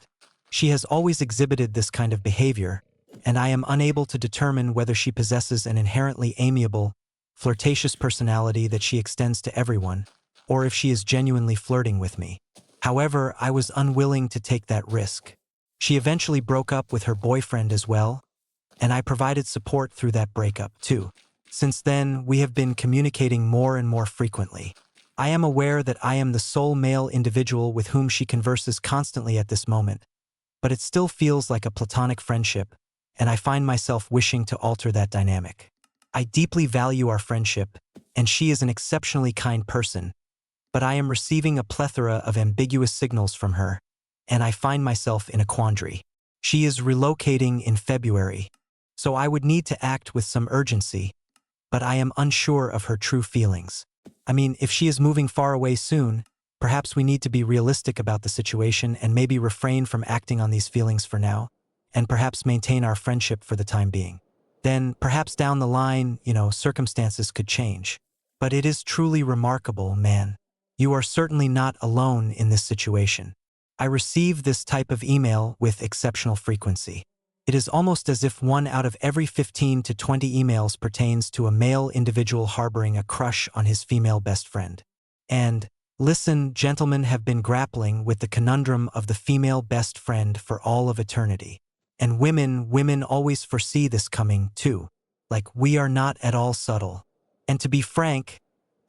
She has always exhibited this kind of behavior, and I am unable to determine whether she possesses an inherently amiable, flirtatious personality that she extends to everyone, or if she is genuinely flirting with me. However, I was unwilling to take that risk. She eventually broke up with her boyfriend as well, and I provided support through that breakup too. Since then, we have been communicating more and more frequently. I am aware that I am the sole male individual with whom she converses constantly at this moment, but it still feels like a platonic friendship, and I find myself wishing to alter that dynamic. I deeply value our friendship, and she is an exceptionally kind person, but I am receiving a plethora of ambiguous signals from her, and I find myself in a quandary. She is relocating in February, so I would need to act with some urgency, but I am unsure of her true feelings. I mean, if she is moving far away soon, perhaps we need to be realistic about the situation and maybe refrain from acting on these feelings for now, and perhaps maintain our friendship for the time being. Then, perhaps down the line, circumstances could change. But it is truly remarkable, man. You are certainly not alone in this situation. I receive this type of email with exceptional frequency. It is almost as if 1 out of every 15 to 20 emails pertains to a male individual harboring a crush on his female best friend. And, listen, gentlemen have been grappling with the conundrum of the female best friend for all of eternity. And women always foresee this coming, too. Like, we are not at all subtle. And to be frank,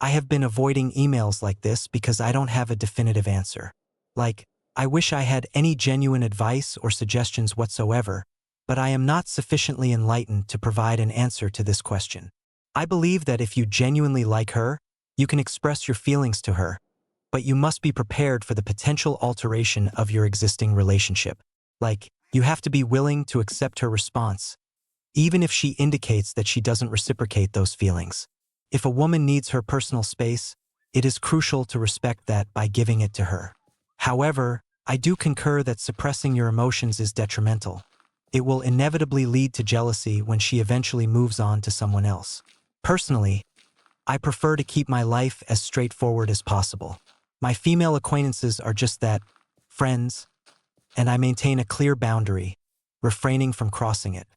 I have been avoiding emails like this because I don't have a definitive answer. Like, I wish I had any genuine advice or suggestions whatsoever, but I am not sufficiently enlightened to provide an answer to this question. I believe that if you genuinely like her, you can express your feelings to her, but you must be prepared for the potential alteration of your existing relationship. Like, you have to be willing to accept her response, even if she indicates that she doesn't reciprocate those feelings. If a woman needs her personal space, it is crucial to respect that by giving it to her. However, I do concur that suppressing your emotions is detrimental. It will inevitably lead to jealousy when she eventually moves on to someone else. Personally, I prefer to keep my life as straightforward as possible. My female acquaintances are just that, friends, and I maintain a clear boundary, refraining from crossing it.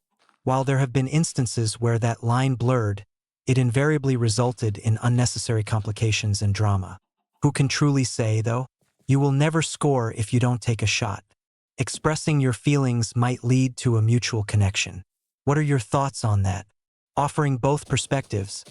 While there have been instances where that line blurred, it invariably resulted in unnecessary complications and drama. Who can truly say, though? You will never score if you don't take a shot. Expressing your feelings might lead to a mutual connection. What are your thoughts on that? Offering both perspectives,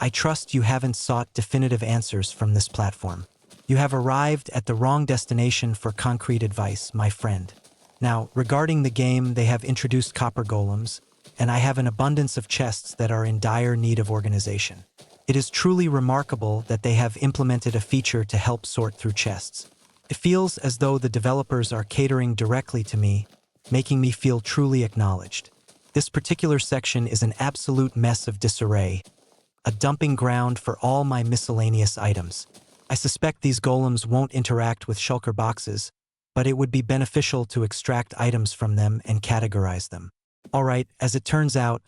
I trust you haven't sought definitive answers from this platform. You have arrived at the wrong destination for concrete advice, my friend. Now, regarding the game, they have introduced copper golems, and I have an abundance of chests that are in dire need of organization. It is truly remarkable that they have implemented a feature to help sort through chests. It feels as though the developers are catering directly to me, making me feel truly acknowledged. This particular section is an absolute mess of disarray, a dumping ground for all my miscellaneous items. I suspect these golems won't interact with shulker boxes, but it would be beneficial to extract items from them and categorize them. Alright, as it turns out,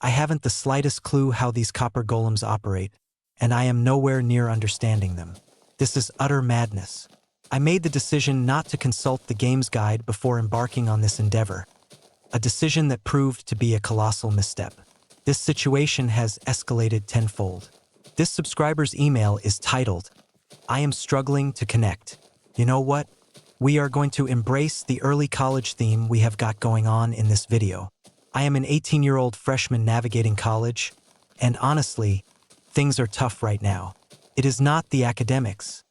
I haven't the slightest clue how these copper golems operate, and I am nowhere near understanding them. This is utter madness. I made the decision not to consult the game's guide before embarking on this endeavor, a decision that proved to be a colossal misstep. This situation has escalated tenfold. This subscriber's email is titled, "I am struggling to connect." You know what? We are going to embrace the early college theme we have got going on in this video. I am an 18-year-old freshman navigating college, and honestly, things are tough right now. It is not the academics.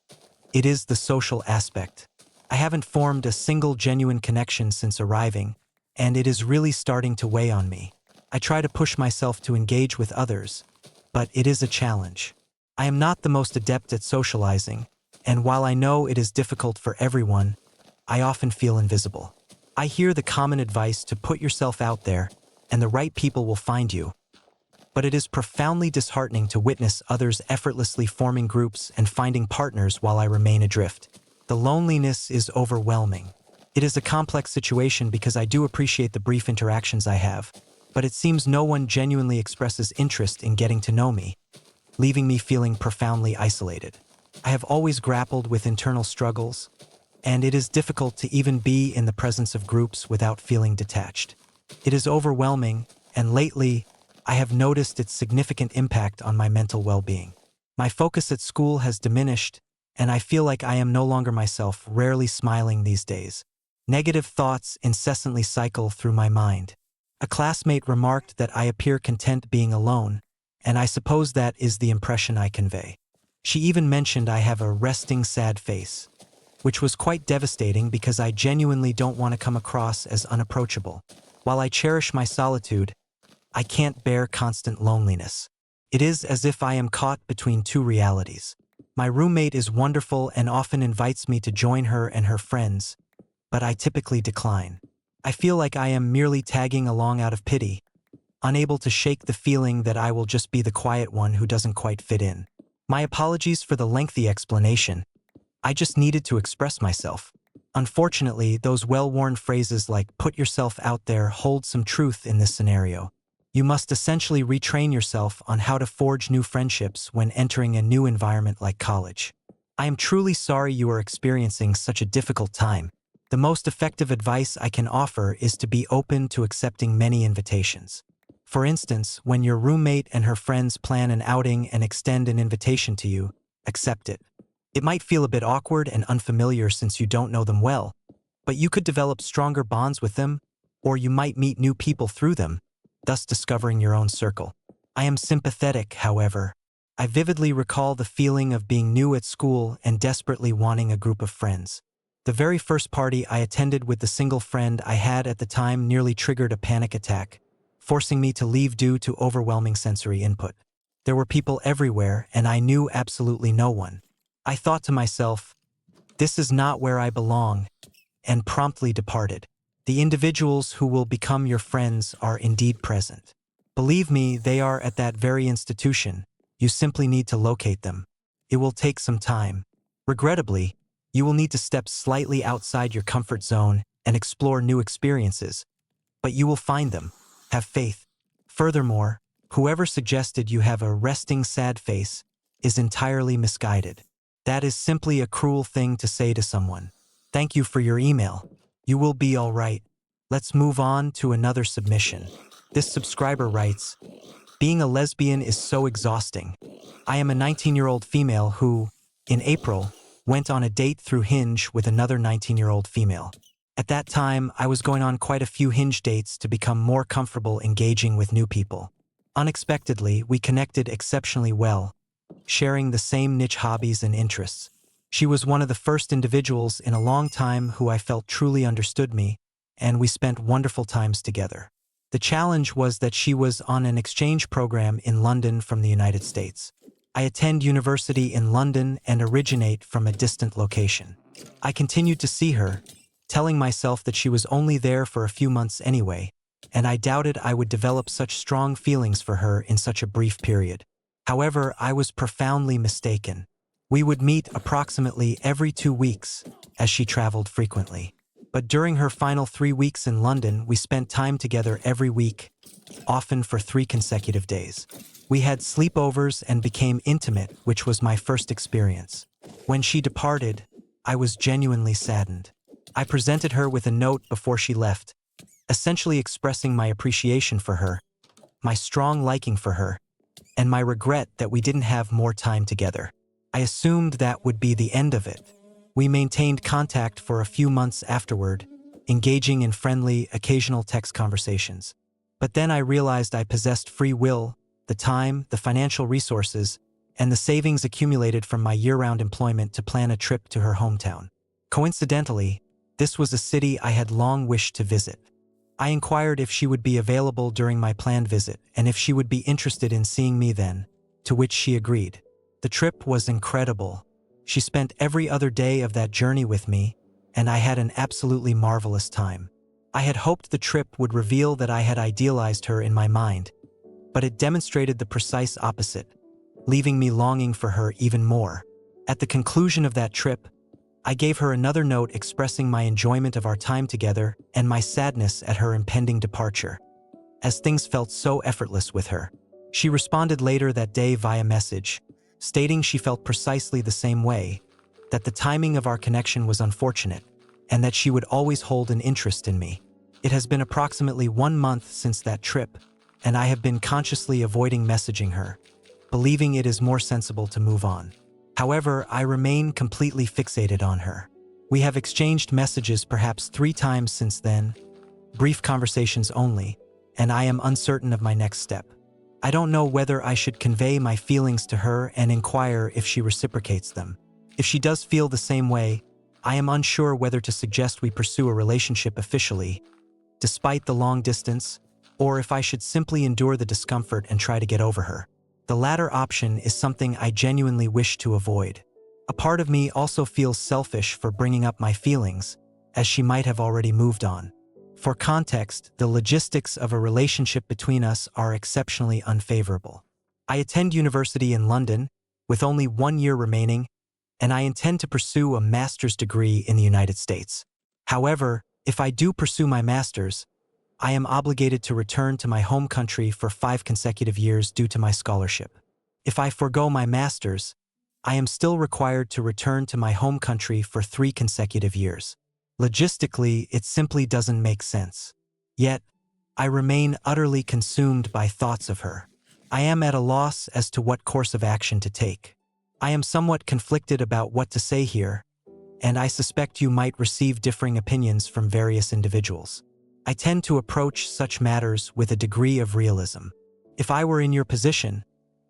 It is the social aspect. I haven't formed a single genuine connection since arriving, and it is really starting to weigh on me. I try to push myself to engage with others, but it is a challenge. I am not the most adept at socializing, and while I know it is difficult for everyone, I often feel invisible. I hear the common advice to put yourself out there, and the right people will find you. But it is profoundly disheartening to witness others effortlessly forming groups and finding partners while I remain adrift. The loneliness is overwhelming. It is a complex situation because I do appreciate the brief interactions I have, but it seems no one genuinely expresses interest in getting to know me, leaving me feeling profoundly isolated. I have always grappled with internal struggles, and it is difficult to even be in the presence of groups without feeling detached. It is overwhelming, and lately, I have noticed its significant impact on my mental well-being. My focus at school has diminished, and I feel like I am no longer myself, rarely smiling these days. Negative thoughts incessantly cycle through my mind. A classmate remarked that I appear content being alone, and I suppose that is the impression I convey. She even mentioned I have a resting sad face, which was quite devastating because I genuinely don't want to come across as unapproachable. While I cherish my solitude, I can't bear constant loneliness. It is as if I am caught between two realities. My roommate is wonderful and often invites me to join her and her friends, but I typically decline. I feel like I am merely tagging along out of pity, unable to shake the feeling that I will just be the quiet one who doesn't quite fit in. My apologies for the lengthy explanation. I just needed to express myself. Unfortunately, those well-worn phrases like "put yourself out there" hold some truth in this scenario. You must essentially retrain yourself on how to forge new friendships when entering a new environment like college. I am truly sorry you are experiencing such a difficult time. The most effective advice I can offer is to be open to accepting many invitations. For instance, when your roommate and her friends plan an outing and extend an invitation to you, accept it. It might feel a bit awkward and unfamiliar since you don't know them well, but you could develop stronger bonds with them, or you might meet new people through them, thus discovering your own circle. I am sympathetic, however. I vividly recall the feeling of being new at school and desperately wanting a group of friends. The very first party I attended with the single friend I had at the time nearly triggered a panic attack, forcing me to leave due to overwhelming sensory input. There were people everywhere, and I knew absolutely no one. I thought to myself, "This is not where I belong," and promptly departed. The individuals who will become your friends are indeed present. Believe me, they are at that very institution. You simply need to locate them. It will take some time. Regrettably, you will need to step slightly outside your comfort zone and explore new experiences, but you will find them. Have faith. Furthermore, whoever suggested you have a resting sad face is entirely misguided. That is simply a cruel thing to say to someone. Thank you for your email. You will be all right. Let's move on to another submission. This subscriber writes, "Being a lesbian is so exhausting. I am a 19-year-old female who, in April, went on a date through Hinge with another 19-year-old female. At that time, I was going on quite a few Hinge dates to become more comfortable engaging with new people. Unexpectedly, we connected exceptionally well, sharing the same niche hobbies and interests. She was one of the first individuals in a long time who I felt truly understood me, and we spent wonderful times together. The challenge was that she was on an exchange program in London from the United States. I attend university in London and originate from a distant location. I continued to see her, telling myself that she was only there for a few months anyway, and I doubted I would develop such strong feelings for her in such a brief period. However, I was profoundly mistaken. We would meet approximately every 2 weeks, as she traveled frequently. But during her final 3 weeks in London, we spent time together every week, often for 3 consecutive days. We had sleepovers and became intimate, which was my first experience. When she departed, I was genuinely saddened. I presented her with a note before she left, essentially expressing my appreciation for her, my strong liking for her, and my regret that we didn't have more time together. I assumed that would be the end of it. We maintained contact for a few months afterward, engaging in friendly, occasional text conversations. But then I realized I possessed free will, the time, the financial resources, and the savings accumulated from my year-round employment to plan a trip to her hometown. Coincidentally, this was a city I had long wished to visit. I inquired if she would be available during my planned visit and if she would be interested in seeing me then, to which she agreed. The trip was incredible. She spent every other day of that journey with me, and I had an absolutely marvelous time. I had hoped the trip would reveal that I had idealized her in my mind, but it demonstrated the precise opposite, leaving me longing for her even more. At the conclusion of that trip, I gave her another note expressing my enjoyment of our time together and my sadness at her impending departure, as things felt so effortless with her. She responded later that day via message, stating she felt precisely the same way, that the timing of our connection was unfortunate, and that she would always hold an interest in me. It has been approximately 1 month since that trip, and I have been consciously avoiding messaging her, believing it is more sensible to move on. However, I remain completely fixated on her. We have exchanged messages perhaps 3 times since then, brief conversations only, and I am uncertain of my next step. I don't know whether I should convey my feelings to her and inquire if she reciprocates them. If she does feel the same way, I am unsure whether to suggest we pursue a relationship officially, despite the long distance, or if I should simply endure the discomfort and try to get over her. The latter option is something I genuinely wish to avoid. A part of me also feels selfish for bringing up my feelings, as she might have already moved on. For context, the logistics of a relationship between us are exceptionally unfavorable. I attend university in London, with only 1 year remaining, and I intend to pursue a master's degree in the United States. However, if I do pursue my master's, I am obligated to return to my home country for 5 consecutive years due to my scholarship. If I forego my master's, I am still required to return to my home country for 3 consecutive years. Logistically, it simply doesn't make sense. Yet, I remain utterly consumed by thoughts of her. I am at a loss as to what course of action to take. I am somewhat conflicted about what to say here, and I suspect you might receive differing opinions from various individuals. I tend to approach such matters with a degree of realism. If I were in your position,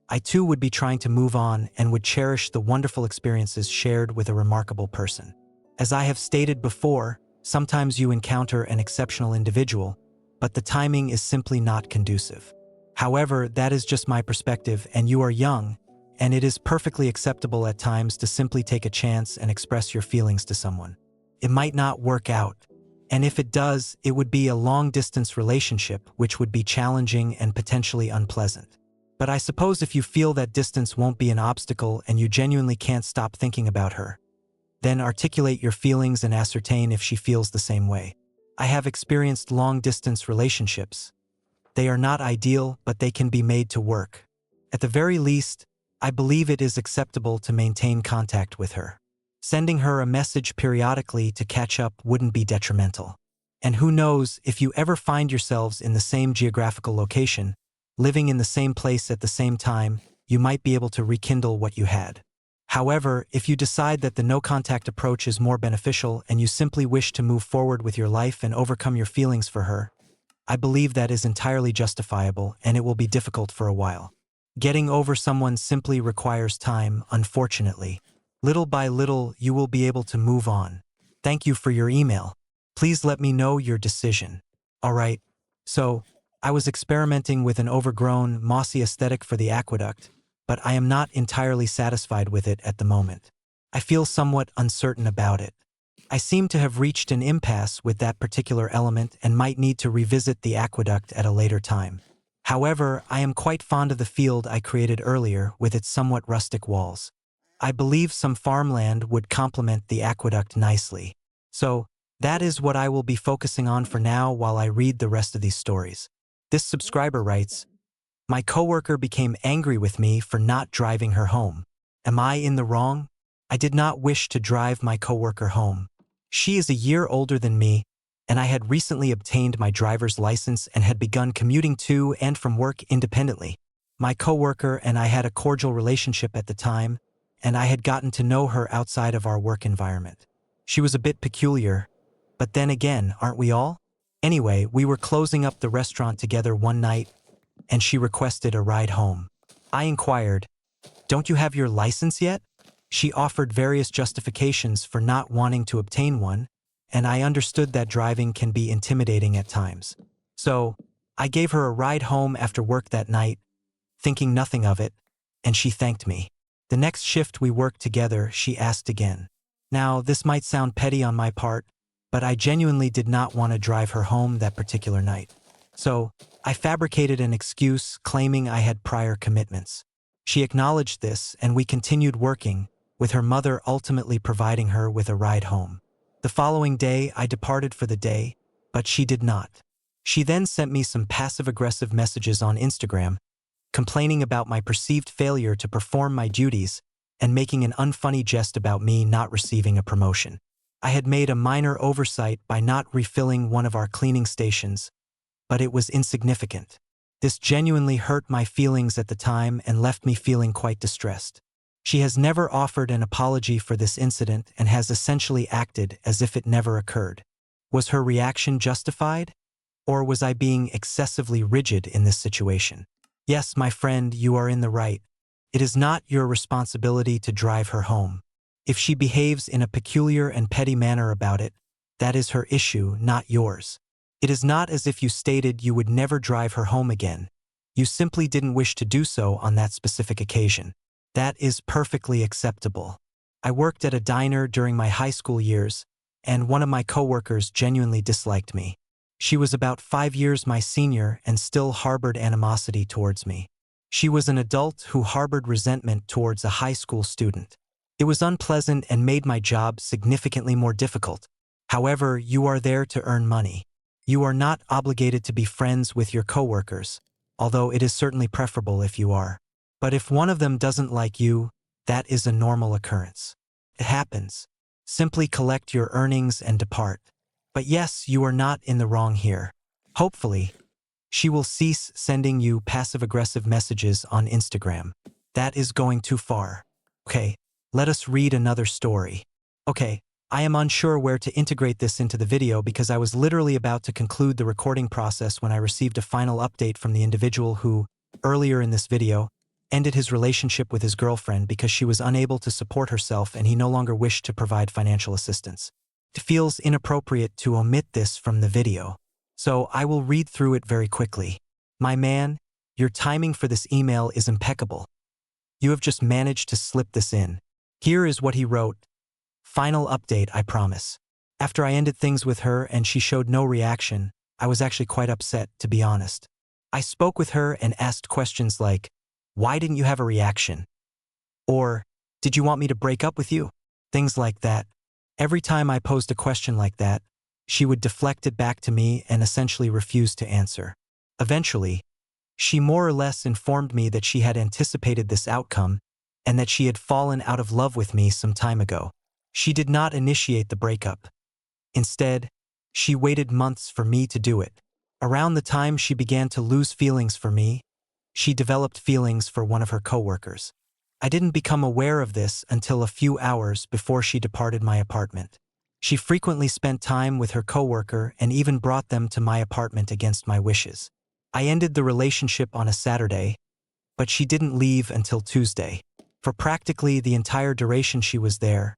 I too would be trying to move on and would cherish the wonderful experiences shared with a remarkable person. As I have stated before, sometimes you encounter an exceptional individual, but the timing is simply not conducive. However, that is just my perspective, and you are young, and it is perfectly acceptable at times to simply take a chance and express your feelings to someone. It might not work out, and if it does, it would be a long-distance relationship which would be challenging and potentially unpleasant. But I suppose if you feel that distance won't be an obstacle and you genuinely can't stop thinking about her, then articulate your feelings and ascertain if she feels the same way. I have experienced long-distance relationships. They are not ideal, but they can be made to work. At the very least, I believe it is acceptable to maintain contact with her. Sending her a message periodically to catch up wouldn't be detrimental. And who knows, if you ever find yourselves in the same geographical location, living in the same place at the same time, you might be able to rekindle what you had. However, if you decide that the no-contact approach is more beneficial and you simply wish to move forward with your life and overcome your feelings for her, I believe that is entirely justifiable, and it will be difficult for a while. Getting over someone simply requires time, unfortunately. Little by little, you will be able to move on. Thank you for your email. Please let me know your decision. Alright, so, I was experimenting with an overgrown, mossy aesthetic for the aqueduct, but I am not entirely satisfied with it at the moment. I feel somewhat uncertain about it. I seem to have reached an impasse with that particular element and might need to revisit the aqueduct at a later time. However, I am quite fond of the field I created earlier with its somewhat rustic walls. I believe some farmland would complement the aqueduct nicely. So, that is what I will be focusing on for now while I read the rest of these stories. This subscriber writes, "My coworker became angry with me for not driving her home. Am I in the wrong? I did not wish to drive my coworker home. She is a year older than me, and I had recently obtained my driver's license and had begun commuting to and from work independently. My coworker and I had a cordial relationship at the time, and I had gotten to know her outside of our work environment. She was a bit peculiar, but then again, aren't we all? Anyway, we were closing up the restaurant together one night, and she requested a ride home. I inquired, 'Don't you have your license yet?' She offered various justifications for not wanting to obtain one, and I understood that driving can be intimidating at times. So, I gave her a ride home after work that night, thinking nothing of it, and she thanked me. The next shift we worked together, she asked again. Now, this might sound petty on my part, but I genuinely did not want to drive her home that particular night. So, I fabricated an excuse claiming I had prior commitments. She acknowledged this, and we continued working, with her mother ultimately providing her with a ride home. The following day, I departed for the day, but she did not. She then sent me some passive-aggressive messages on Instagram, complaining about my perceived failure to perform my duties and making an unfunny jest about me not receiving a promotion. I had made a minor oversight by not refilling one of our cleaning stations, but it was insignificant. This genuinely hurt my feelings at the time and left me feeling quite distressed. She has never offered an apology for this incident and has essentially acted as if it never occurred. Was her reaction justified? Or was I being excessively rigid in this situation? Yes, my friend, you are in the right. It is not your responsibility to drive her home. If she behaves in a peculiar and petty manner about it, that is her issue, not yours. It is not as if you stated you would never drive her home again. You simply didn't wish to do so on that specific occasion. That is perfectly acceptable. I worked at a diner during my high school years, and one of my coworkers genuinely disliked me. She was about 5 years my senior and still harbored animosity towards me. She was an adult who harbored resentment towards a high school student. It was unpleasant and made my job significantly more difficult. However, you are there to earn money. You are not obligated to be friends with your coworkers, although it is certainly preferable if you are. But if one of them doesn't like you, that is a normal occurrence. It happens. Simply collect your earnings and depart. But yes, you are not in the wrong here. Hopefully, she will cease sending you passive-aggressive messages on Instagram. That is going too far. Okay, let us read another story. Okay, I am unsure where to integrate this into the video because I was literally about to conclude the recording process when I received a final update from the individual who, earlier in this video, ended his relationship with his girlfriend because she was unable to support herself and he no longer wished to provide financial assistance. It feels inappropriate to omit this from the video, so I will read through it very quickly. My man, your timing for this email is impeccable. You have just managed to slip this in. Here is what he wrote. Final update, I promise. After I ended things with her and she showed no reaction, I was actually quite upset, to be honest. I spoke with her and asked questions like, why didn't you have a reaction? Or, did you want me to break up with you? Things like that. Every time I posed a question like that, she would deflect it back to me and essentially refuse to answer. Eventually, she more or less informed me that she had anticipated this outcome and that she had fallen out of love with me some time ago. She did not initiate the breakup. Instead, she waited months for me to do it. Around the time she began to lose feelings for me, she developed feelings for one of her coworkers. I didn't become aware of this until a few hours before she departed my apartment. She frequently spent time with her coworker and even brought them to my apartment against my wishes. I ended the relationship on a Saturday, but she didn't leave until Tuesday. For practically the entire duration she was there,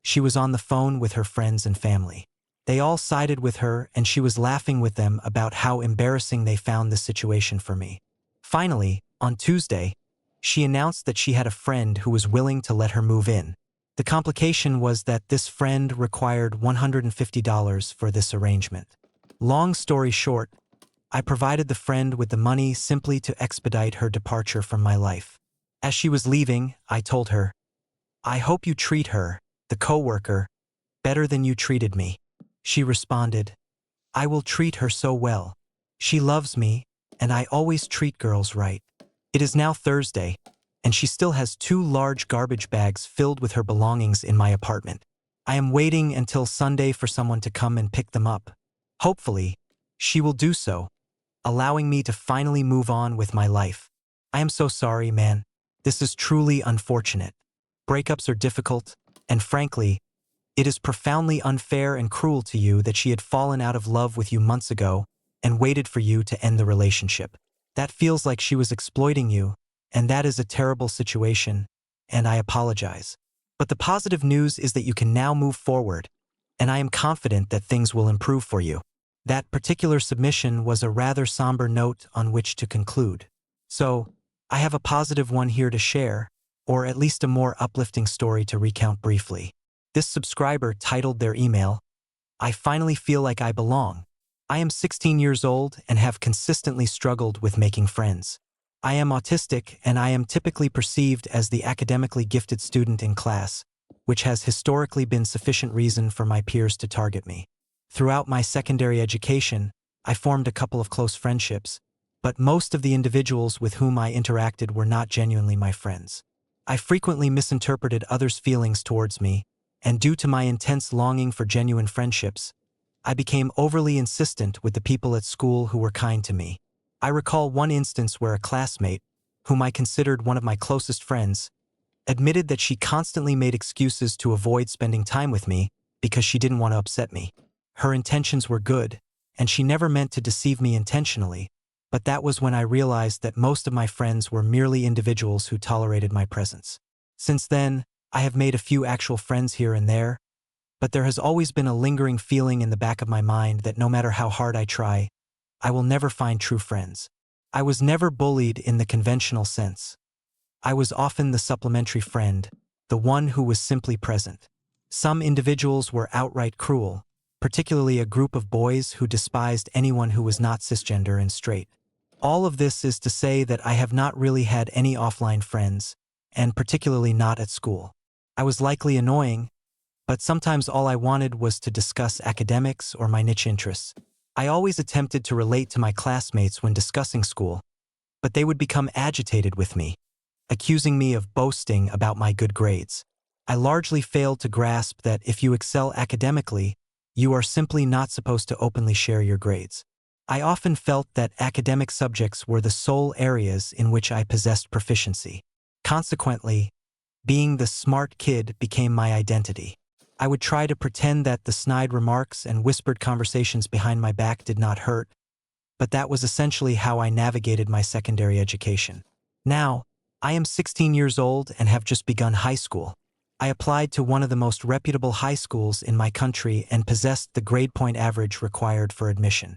she was on the phone with her friends and family. They all sided with her and she was laughing with them about how embarrassing they found the situation for me. Finally, on Tuesday, she announced that she had a friend who was willing to let her move in. The complication was that this friend required $150 for this arrangement. Long story short, I provided the friend with the money simply to expedite her departure from my life. As she was leaving, I told her, I hope you treat her, the coworker, better than you treated me. She responded, I will treat her so well. She loves me, and I always treat girls right. It is now Thursday, and she still has 2 large garbage bags filled with her belongings in my apartment. I am waiting until Sunday for someone to come and pick them up. Hopefully, she will do so, allowing me to finally move on with my life. I am so sorry, man. This is truly unfortunate. Breakups are difficult, and frankly, it is profoundly unfair and cruel to you that she had fallen out of love with you months ago and waited for you to end the relationship. That feels like she was exploiting you, and that is a terrible situation, and I apologize. But the positive news is that you can now move forward. and I am confident that things will improve for you. That particular submission was a rather somber note on which to conclude. So, I have a positive one here to share, or at least a more uplifting story to recount briefly. This subscriber titled their email, "I finally feel like I belong." I am 16 years old and have consistently struggled with making friends. I am autistic and I am typically perceived as the academically gifted student in class, which has historically been sufficient reason for my peers to target me. Throughout my secondary education, I formed a couple of close friendships, but most of the individuals with whom I interacted were not genuinely my friends. I frequently misinterpreted others' feelings towards me, and due to my intense longing for genuine friendships, I became overly insistent with the people at school who were kind to me. I recall one instance where a classmate, whom I considered one of my closest friends, admitted that she constantly made excuses to avoid spending time with me because she didn't want to upset me. Her intentions were good, and she never meant to deceive me intentionally, but that was when I realized that most of my friends were merely individuals who tolerated my presence. Since then, I have made a few actual friends here and there, but there has always been a lingering feeling in the back of my mind that no matter how hard I try, I will never find true friends. I was never bullied in the conventional sense. I was often the supplementary friend, the one who was simply present. Some individuals were outright cruel, particularly a group of boys who despised anyone who was not cisgender and straight. All of this is to say that I have not really had any offline friends, and particularly not at school. I was likely annoying, but sometimes all I wanted was to discuss academics or my niche interests. I always attempted to relate to my classmates when discussing school, but they would become agitated with me, accusing me of boasting about my good grades. I largely failed to grasp that if you excel academically, you are simply not supposed to openly share your grades. I often felt that academic subjects were the sole areas in which I possessed proficiency. Consequently, being the smart kid became my identity. I would try to pretend that the snide remarks and whispered conversations behind my back did not hurt, but that was essentially how I navigated my secondary education. Now, I am 16 years old and have just begun high school. I applied to one of the most reputable high schools in my country and possessed the grade point average required for admission.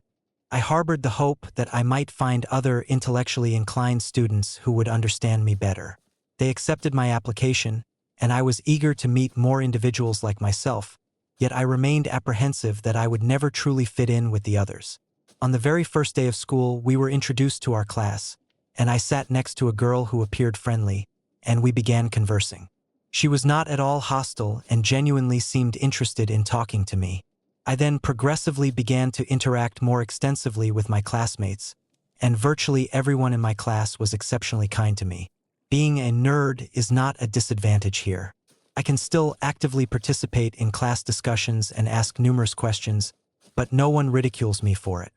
I harbored the hope that I might find other intellectually inclined students who would understand me better. They accepted my application, and I was eager to meet more individuals like myself, yet I remained apprehensive that I would never truly fit in with the others. On the very first day of school, we were introduced to our class, and I sat next to a girl who appeared friendly, and we began conversing. She was not at all hostile and genuinely seemed interested in talking to me. I then progressively began to interact more extensively with my classmates, and virtually everyone in my class was exceptionally kind to me. Being a nerd is not a disadvantage here. I can still actively participate in class discussions and ask numerous questions, but no one ridicules me for it.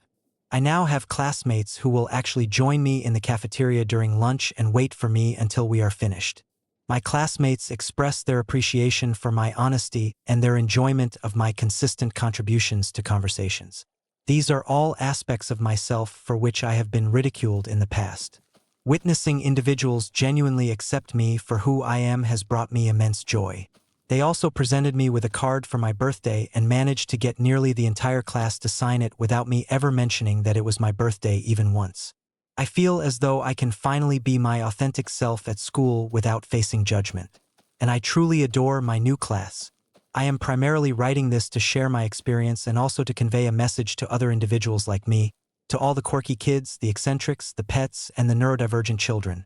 I now have classmates who will actually join me in the cafeteria during lunch and wait for me until we are finished. My classmates express their appreciation for my honesty and their enjoyment of my consistent contributions to conversations. These are all aspects of myself for which I have been ridiculed in the past. Witnessing individuals genuinely accept me for who I am has brought me immense joy. They also presented me with a card for my birthday and managed to get nearly the entire class to sign it without me ever mentioning that it was my birthday even once. I feel as though I can finally be my authentic self at school without facing judgment. And I truly adore my new class. I am primarily writing this to share my experience and also to convey a message to other individuals like me, to all the quirky kids, the eccentrics, the pets, and the neurodivergent children.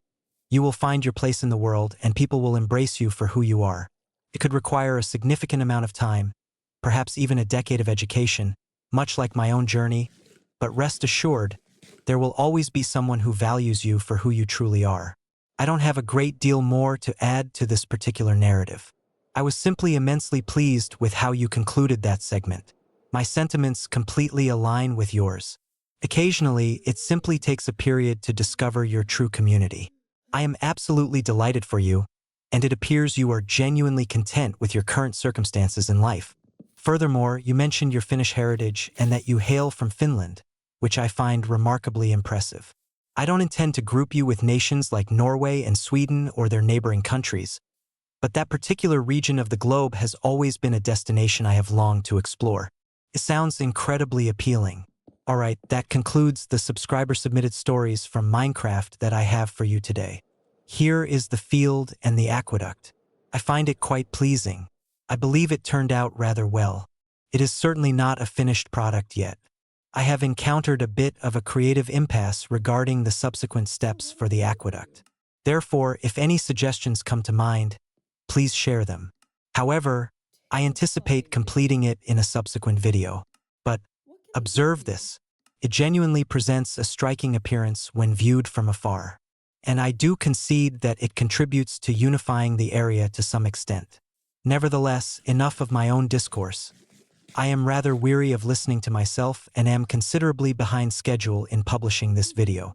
You will find your place in the world and people will embrace you for who you are. It could require a significant amount of time, perhaps even a decade of education, much like my own journey, but rest assured, there will always be someone who values you for who you truly are. I don't have a great deal more to add to this particular narrative. I was simply immensely pleased with how you concluded that segment. My sentiments completely align with yours. Occasionally, it simply takes a period to discover your true community. I am absolutely delighted for you, and it appears you are genuinely content with your current circumstances in life. Furthermore, you mentioned your Finnish heritage and that you hail from Finland, which I find remarkably impressive. I don't intend to group you with nations like Norway and Sweden or their neighboring countries, but that particular region of the globe has always been a destination I have longed to explore. It sounds incredibly appealing. Alright, that concludes the subscriber-submitted stories from Minecraft that I have for you today. Here is the field and the aqueduct. I find it quite pleasing. I believe it turned out rather well. It is certainly not a finished product yet. I have encountered a bit of a creative impasse regarding the subsequent steps for the aqueduct. Therefore, if any suggestions come to mind, please share them. However, I anticipate completing it in a subsequent video. But observe this. It genuinely presents a striking appearance when viewed from afar. And I do concede that it contributes to unifying the area to some extent. Nevertheless, enough of my own discourse. I am rather weary of listening to myself and am considerably behind schedule in publishing this video.